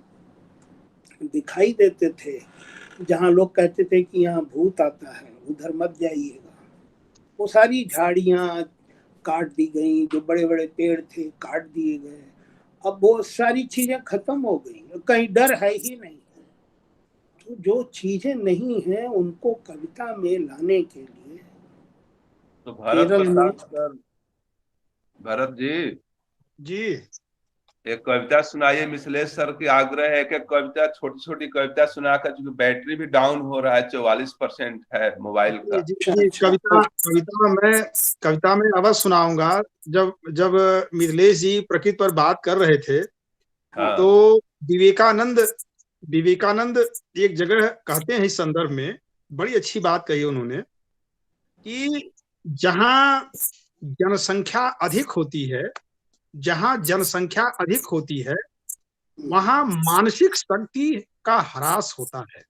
दिखाई देते थे, जहाँ लोग कहते थे कि यहाँ भूत आता है, उधर मत जाइएगा, वो सारी झाड़ियाँ काट दी गई, जो बड़े बड़े पेड़ थे काट दिए गए। अब वो सारी चीजें खत्म हो गई, कहीं डर है ही नहीं। तो जो चीजें नहीं हैं उनको कविता में लाने के लिए तो भरत जी एक कविता सुनाइए। मिथिलेश सर की आग्रह है कि कविता, छोटी छोटी कविता सुनाकर, क्योंकि बैटरी भी डाउन हो रहा है, 44% है मोबाइल का। कविता में अवश्य सुनाऊंगा। जब मिथिलेश जी प्रकृति पर बात कर रहे थे, हाँ। तो विवेकानंद एक जगह कहते हैं इस संदर्भ में, बड़ी अच्छी बात कही उन्होंने, कि जहां जनसंख्या अधिक होती है वहां मानसिक शक्ति का ह्रास होता है,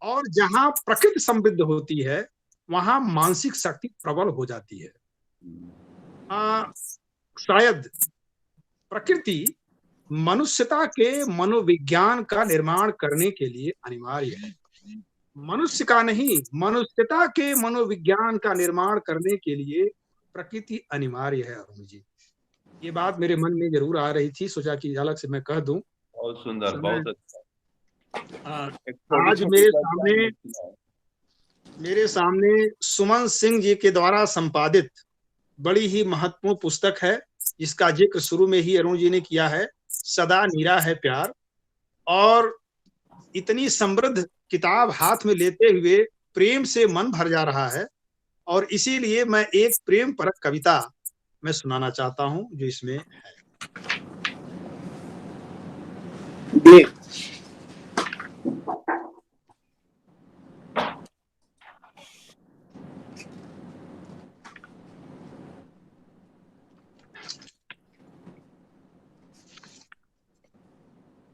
और जहां प्रकृति समृद्ध होती है वहां मानसिक शक्ति प्रबल हो जाती है। शायद प्रकृति मनुष्यता के मनोविज्ञान का निर्माण करने के लिए अनिवार्य है। मनुष्य का नहीं, मनुष्यता के मनोविज्ञान का निर्माण करने के लिए प्रकृति अनिवार्य है अरुण जी। ये बात मेरे मन में जरूर आ रही थी, सोचा कि अलग से मैं कह दूं। बहुत सुंदर, बहुत अच्छा। एक छोटी आज छोटी कविताएं सुनाओ। मेरे सामने सुमन सिंह जी के द्वारा संपादित बड़ी ही महत्वपूर्ण पुस्तक है, जिसका जिक्र शुरू में ही अरुण जी ने किया है, सदा नीरा है प्यार। और इतनी समृद्ध किताब हाथ में लेते हुए प्रेम से मन भर जा रहा है, और इसीलिए मैं एक प्रेम परक कविता मैं सुनाना चाहता हूं जो इसमें है।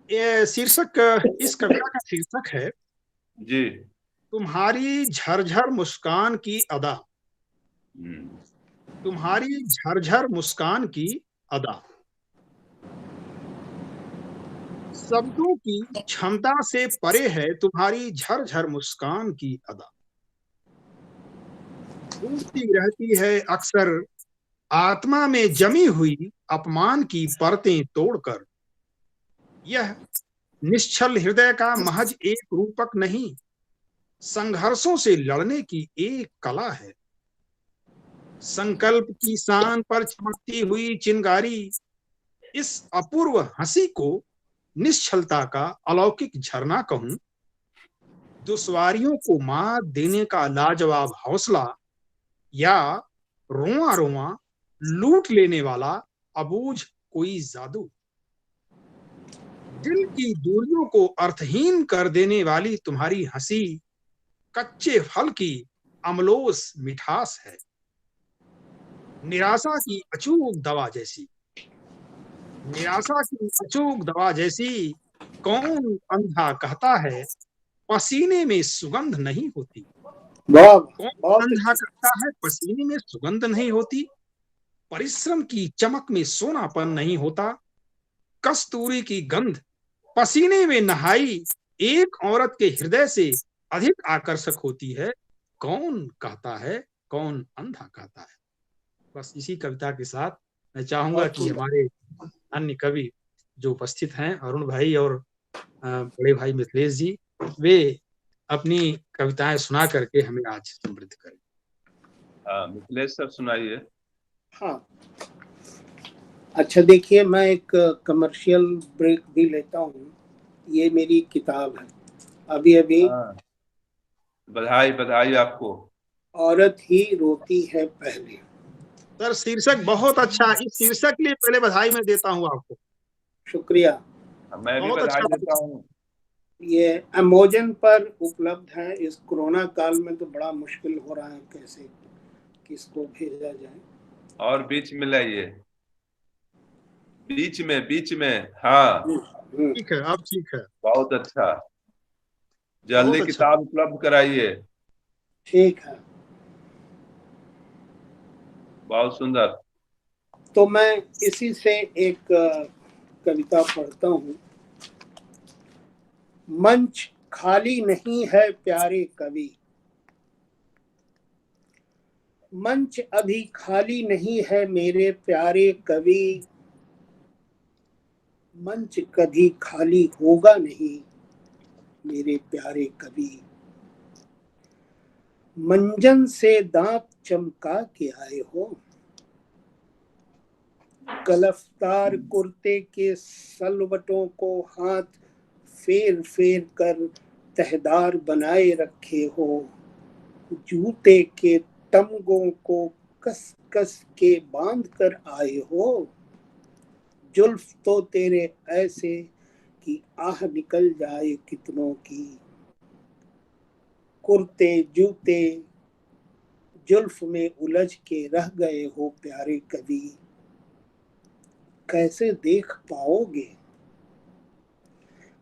ये शीर्षक, इस कविता का शीर्षक है जी। तुम्हारी झरझर मुस्कान की अदा। तुम्हारी झरझर मुस्कान की अदा, शब्दों की क्षमता से परे है तुम्हारी झरझर मुस्कान की अदा। उड़ती रहती है अक्सर आत्मा में जमी हुई अपमान की परतें तोड़कर। यह निश्चल हृदय का महज एक रूपक नहीं, संघर्षों से लड़ने की एक कला है। संकल्प की शान पर चमकती हुई चिंगारी, इस अपूर्व हंसी को निश्चलता का अलौकिक झरना कहूं। दुश्वारियों को मात देने का लाजवाब हौसला, या रोआ रोआ लूट लेने वाला अबूझ कोई जादू। दिल की दूरियों को अर्थहीन कर देने वाली तुम्हारी हंसी, कच्चे फल की अमलोस मिठास है। निराशा की अचूक दवा जैसी, निराशा की अचूक दवा जैसी, कौन अंधा कहता है पसीने में सुगंध नहीं होती। कौन अंधा कहता है पसीने में सुगंध नहीं होती। परिश्रम की चमक में सोनापन नहीं होता। कस्तूरी की गंध पसीने में नहाई एक औरत के हृदय से अधिक आकर्षक होती है। कौन कहता है, कौन अंधा कहता है। बस इसी कविता के साथ मैं चाहूंगा कि हमारे अन्य कवि जो उपस्थित हैं, अरुण भाई और बड़े भाई मिथिलेश जी, वे अपनी कविताएं सुना करके हमें आज समृद्ध करें। हाँ, मिथिलेश सर सुनाइए। हाँ, अच्छा देखिए, मैं एक कमर्शियल ब्रेक भी लेता हूँ। ये मेरी किताब है, अभी अभी बधाई बधाई आपको। औरत ही रोती है पहले। सर शीर्षक बहुत अच्छा, इस शीर्षक के लिए पहले बधाई मैं देता हूँ आपको। शुक्रिया। मैं भी बधाई देता हूँ। ये अमेज़न पर उपलब्ध है। इस कोरोना काल में तो बड़ा मुश्किल हो रहा है, कैसे किसको भेजा जाए। और बीच में लाइए, बीच में। हाँ ठीक है, अब ठीक है, बहुत अच्छा। जल्दी किताब उपलब्ध कराइए। ठीक है, बहुत सुंदर। तो मैं इसी से एक कविता पढ़ता हूँ। मंच खाली नहीं है प्यारे कवि, मंच अभी खाली नहीं है मेरे प्यारे कवि। मंच कभी खाली होगा नहीं मेरे प्यारे कवि। मंजन से दांत चमका के आए हो, गलफ्तार कुर्ते के सलवटों को हाथ फेर फेर कर तहदार बनाए रखे हो। जूते के तमगों को कस कस के बांध कर आए हो। जुल्फ तो तेरे ऐसे कि आह निकल जाए कितनों की। कुर्ते जूते जुल्फ में उलझ के रह गए हो प्यारे कवि। कैसे देख पाओगे,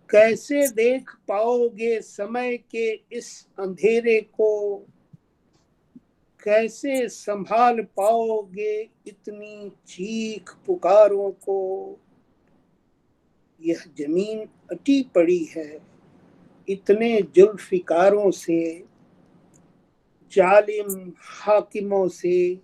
कैसे देख पाओगे समय के इस अंधेरे को। कैसे संभाल पाओगे इतनी चीख पुकारों को। यह जमीन अटी पड़ी है इतने जुल्फिकारों से, जालिम हाकिमों से,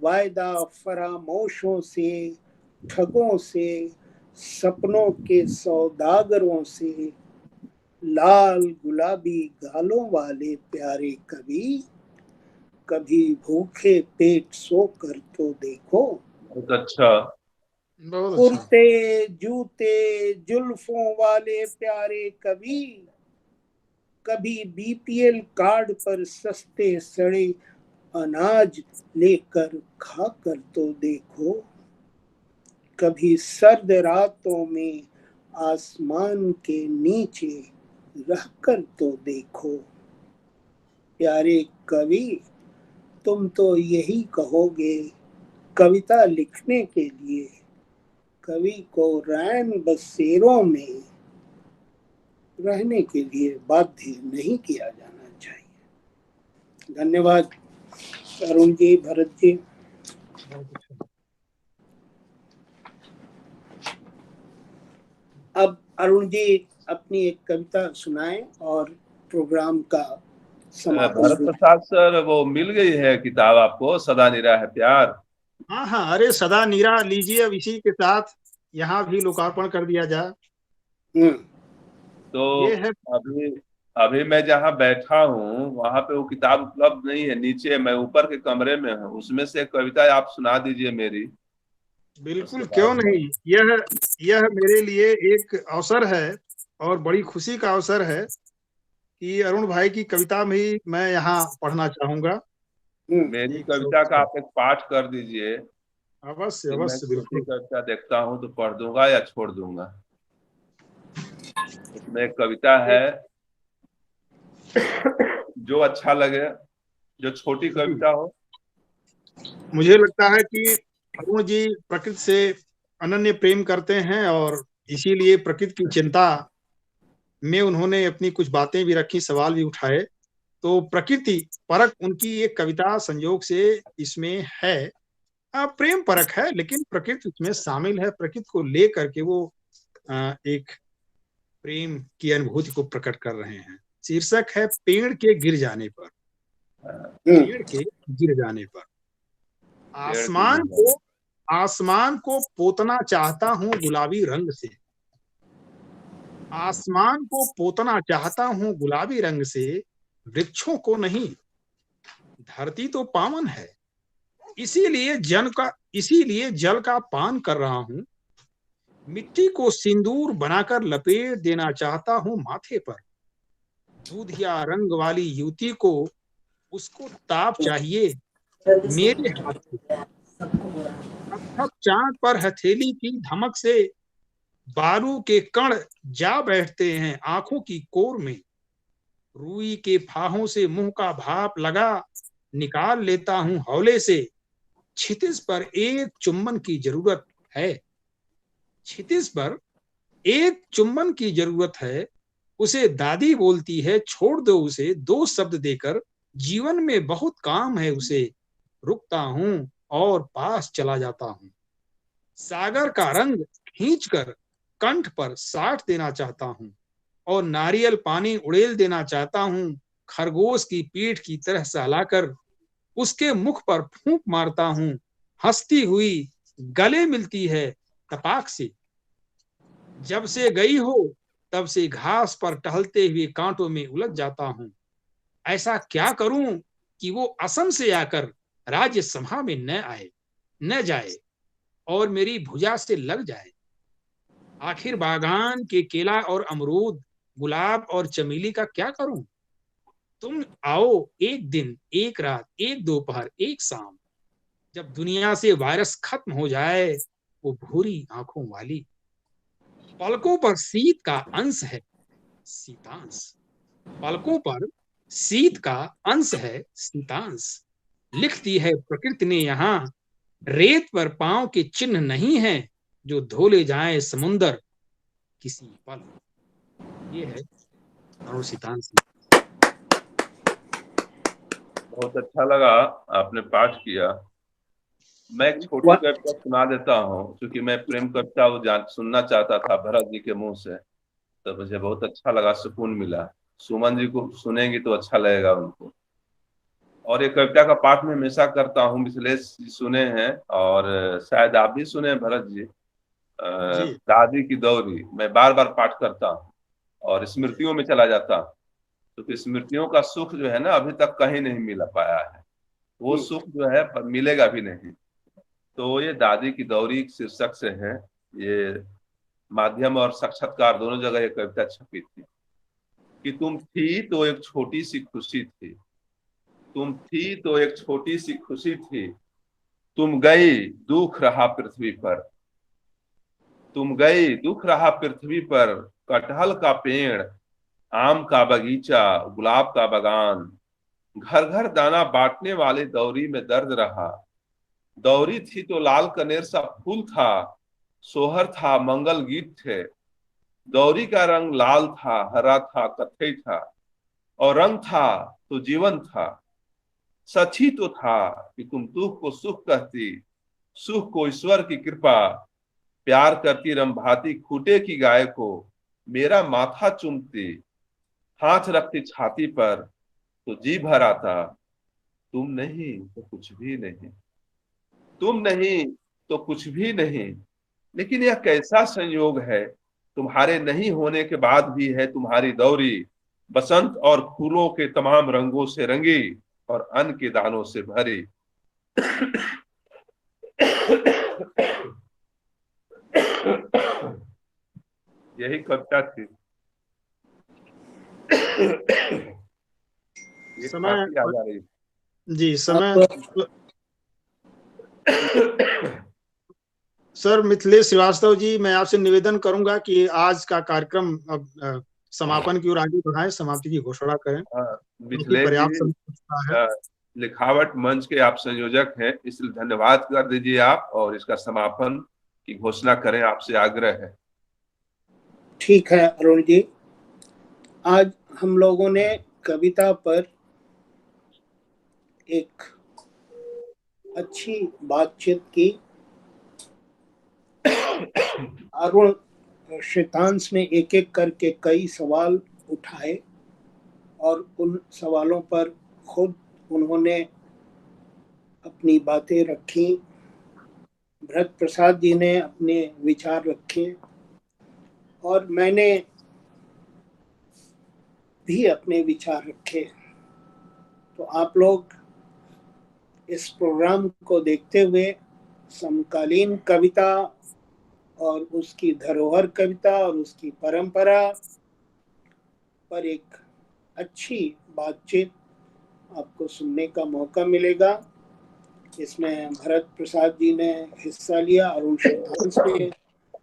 वायदा फरामोशों से, ठगों से, सपनों के सौदागरों से, लाल गुलाबी गालों वाले प्यारे कवि, कभी भूखे पेट सोकर तो देखो। बहुत अच्छा। बहुत अच्छा। कुर्ते जूते जुल्फों वाले प्यारे कवि, कभी बीपीएल कार्ड पर सस्ते सड़े अनाज लेकर खाकर तो देखो। कभी सर्द रातों में आसमान के नीचे रहकर तो देखो। प्यारे कवि, तुम तो यही कहोगे कविता लिखने के लिए कवि को रैन बसेरों में रहने के लिए बाध्य नहीं किया जाना चाहिए। धन्यवाद अरुण जी, भरत जी। अब अरुण जी अपनी एक कविता सुनाएं और प्रोग्राम का समापन। भरत प्रसाद सर, वो मिल गई है किताब आपको, सदा निरा है प्यार? हाँ हाँ, अरे सदा नीरा लीजिए, अब इसी के साथ यहाँ भी लोकार्पण कर दिया जाए। तो ये है। अभी अभी मैं जहाँ बैठा हूँ वहां पे वो किताब उपलब्ध नहीं है, नीचे मैं ऊपर के कमरे में हूँ। उसमें से एक कविता आप सुना दीजिए मेरी। बिल्कुल, क्यों नहीं। यह मेरे लिए एक अवसर है और बड़ी खुशी का अवसर है कि अरुण भाई की कविता भी मैं यहाँ पढ़ना चाहूंगा। मेरी कविता का आप एक पाठ कर दीजिए। अवश्य फिर मैं अवश्य, छोटी बिल्कुल। कविता देखता हूँ तो पढ़ दूंगा या छोड़ दूंगा। इसमें एक कविता है, जो अच्छा लगे, जो छोटी कविता हो। मुझे लगता है कि अरुण जी प्रकृति से अनन्य प्रेम करते हैं और इसीलिए प्रकृति की चिंता में उन्होंने अपनी कुछ बातें भी रखी, सवाल भी उठाए। तो प्रकृति परक उनकी एक कविता संयोग से इसमें है। प्रेम परक है लेकिन प्रकृति उसमें शामिल है। प्रकृति को लेकर के वो एक प्रेम की अनुभूति को प्रकट कर रहे हैं। शीर्षक है पेड़ के गिर जाने पर। पेड़ के गिर जाने पर आसमान को पोतना चाहता हूँ गुलाबी रंग से। आसमान को पोतना चाहता हूँ गुलाबी रंग से, वृक्षों को नहीं। धरती तो पावन है, इसीलिए जल का पान कर रहा हूँ। मिट्टी को सिंदूर बनाकर लपेट देना चाहता हूँ माथे पर। दूधिया रंग वाली युवती को उसको ताप चाहिए मेरे हाथ से। अब चांद पर हथेली की धमक से बारू के कण जा बैठते हैं आंखों की कोर में। रुई के फाहों से मुंह का भाप लगा निकाल लेता हूं हौले से। क्षितिज पर एक चुंबन की जरूरत है। क्षितिज पर एक चुंबन की जरूरत है। उसे दादी बोलती है छोड़ दो उसे, दो शब्द देकर जीवन में बहुत काम है उसे। रुकता हूं और पास चला जाता हूं। सागर का रंग खींचकर कंठ पर साट देना चाहता हूं और नारियल पानी उड़ेल देना चाहता हूं। खरगोश की पीठ की तरह सहलाकर उसके मुख पर फूंक मारता हूं। हंसती हुई गले मिलती है तपाक से। जब से गई हो तब से घास पर टहलते हुए कांटों में उलझ जाता हूं। ऐसा क्या करूं कि वो असम से आकर राज्यसभा में न जाए और मेरी भुजा से लग जाए। आखिर बागान के केला और अमरूद, गुलाब और चमेली का क्या करूं। तुम आओ एक दिन, एक रात, एक दोपहर, एक शाम, जब दुनिया से वायरस खत्म हो जाए। वो भूरी आंखों वाली, पलकों पर शीत का अंश है शीतांश। पलकों पर शीत का अंश है शीतांश। लिखती है प्रकृति ने यहाँ, रेत पर पांव के चिन्ह नहीं है जो धो ले जाए समुंदर किसी पल। ये है अरुण शीतांश। बहुत अच्छा लगा आपने पाठ किया। मैं एक छोटी कविता सुना देता हूँ, क्योंकि मैं प्रेम कविता वो सुनना चाहता था भरत जी के मुंह से, तो मुझे बहुत अच्छा लगा, सुकून मिला। सुमन जी को सुनेंगी तो अच्छा लगेगा उनको। और ये कविता का पाठ मैं हमेशा करता हूँ, मिथिलेश जी सुने हैं और शायद आप भी सुने हैं भरत जी। जी दादी की दौरी मैं बार बार पाठ करता हूँ और स्मृतियों में चला जाता हूँ। तो स्मृतियों का सुख जो है ना अभी तक कहीं नहीं मिल पाया है, वो सुख जो है पर मिलेगा भी नहीं। तो ये दादी की दौरी शीर्षक से है, ये माध्यम और साक्षात्कार दोनों जगह ये कविता छपी थी। कि तुम थी तो एक छोटी सी खुशी थी, तुम थी तो एक छोटी सी खुशी थी, तुम गई दुख रहा पृथ्वी पर, तुम गई दुख रहा पृथ्वी पर, कटहल का पेड़, आम का बगीचा, गुलाब का बगान, घर घर दाना बांटने वाले दौरी में दर्द रहा। दौरी थी तो लाल कनेर सा फूल था, सोहर था मंगल गीत थे। दौरी का रंग लाल था, हरा था, कत्थई था, और रंग था तो जीवन था। सच ही तो था कि तुम दुख को सुख कहती, सुख को ईश्वर की कृपा, प्यार करती रंभाती खूटे की गाय को, मेरा माथा चूमती, हाथ रखती छाती पर तो जी भर आता। तुम नहीं तो कुछ भी नहीं, तुम नहीं तो कुछ भी नहीं, लेकिन यह कैसा संयोग है, तुम्हारे नहीं होने के बाद भी है तुम्हारी दौरी, बसंत और फूलों के तमाम रंगों से रंगी और अन्न के दानों से भरी। यही कविता थी। ये समय। खांसी आ जा रही जी समय। अब सर मिथिलेश श्रीवास्तव जी, मैं आपसे निवेदन करूंगा कि आज का कार्यक्रम अब समापन की ओर आगे बढ़ाएं, समाप्ति की घोषणा करें, क्योंकि मिथिलेश पर्याप्त जी, समय हो चुका है। लिखावट मंच के आप संयोजक हैं, इसलिए धन्यवाद कर दीजिए आप और इसका समापन की घोषणा करें, आपसे आग्रह है। ठीक है अरुण जी, आज हम लोगों ने कविता पर एक अच्छी बातचीत की। अरुण श्वेतांश ने एक एक करके कई सवाल उठाए और उन सवालों पर खुद उन्होंने अपनी बातें रखी। भरत प्रसाद जी ने अपने विचार रखे और मैंने भी अपने विचार रखे। तो आप लोग इस प्रोग्राम को देखते हुए समकालीन कविता और उसकी धरोहर कविता और उसकी परंपरा पर एक अच्छी बातचीत आपको सुनने का मौका मिलेगा। इसमें भरत प्रसाद जी ने हिस्सा लिया, अरुण श्वेतांश ने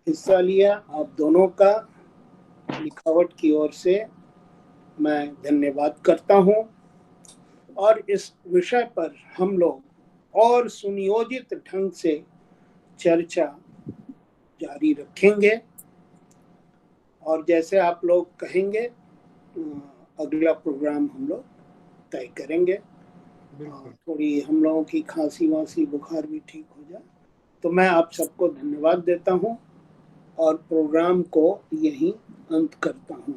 हिस्सा लिया। आप दोनों का लिखावट की ओर से मैं धन्यवाद करता हूं और इस विषय पर हम लोग और सुनियोजित ढंग से चर्चा जारी रखेंगे और जैसे आप लोग कहेंगे अगला प्रोग्राम हम लोग तय करेंगे। थोड़ी हम लोगों की खांसी वांसी बुखार भी ठीक हो जाए। तो मैं आप सबको धन्यवाद देता हूं और प्रोग्राम को यहीं अंत करता हूं।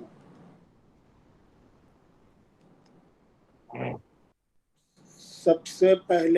सबसे पहले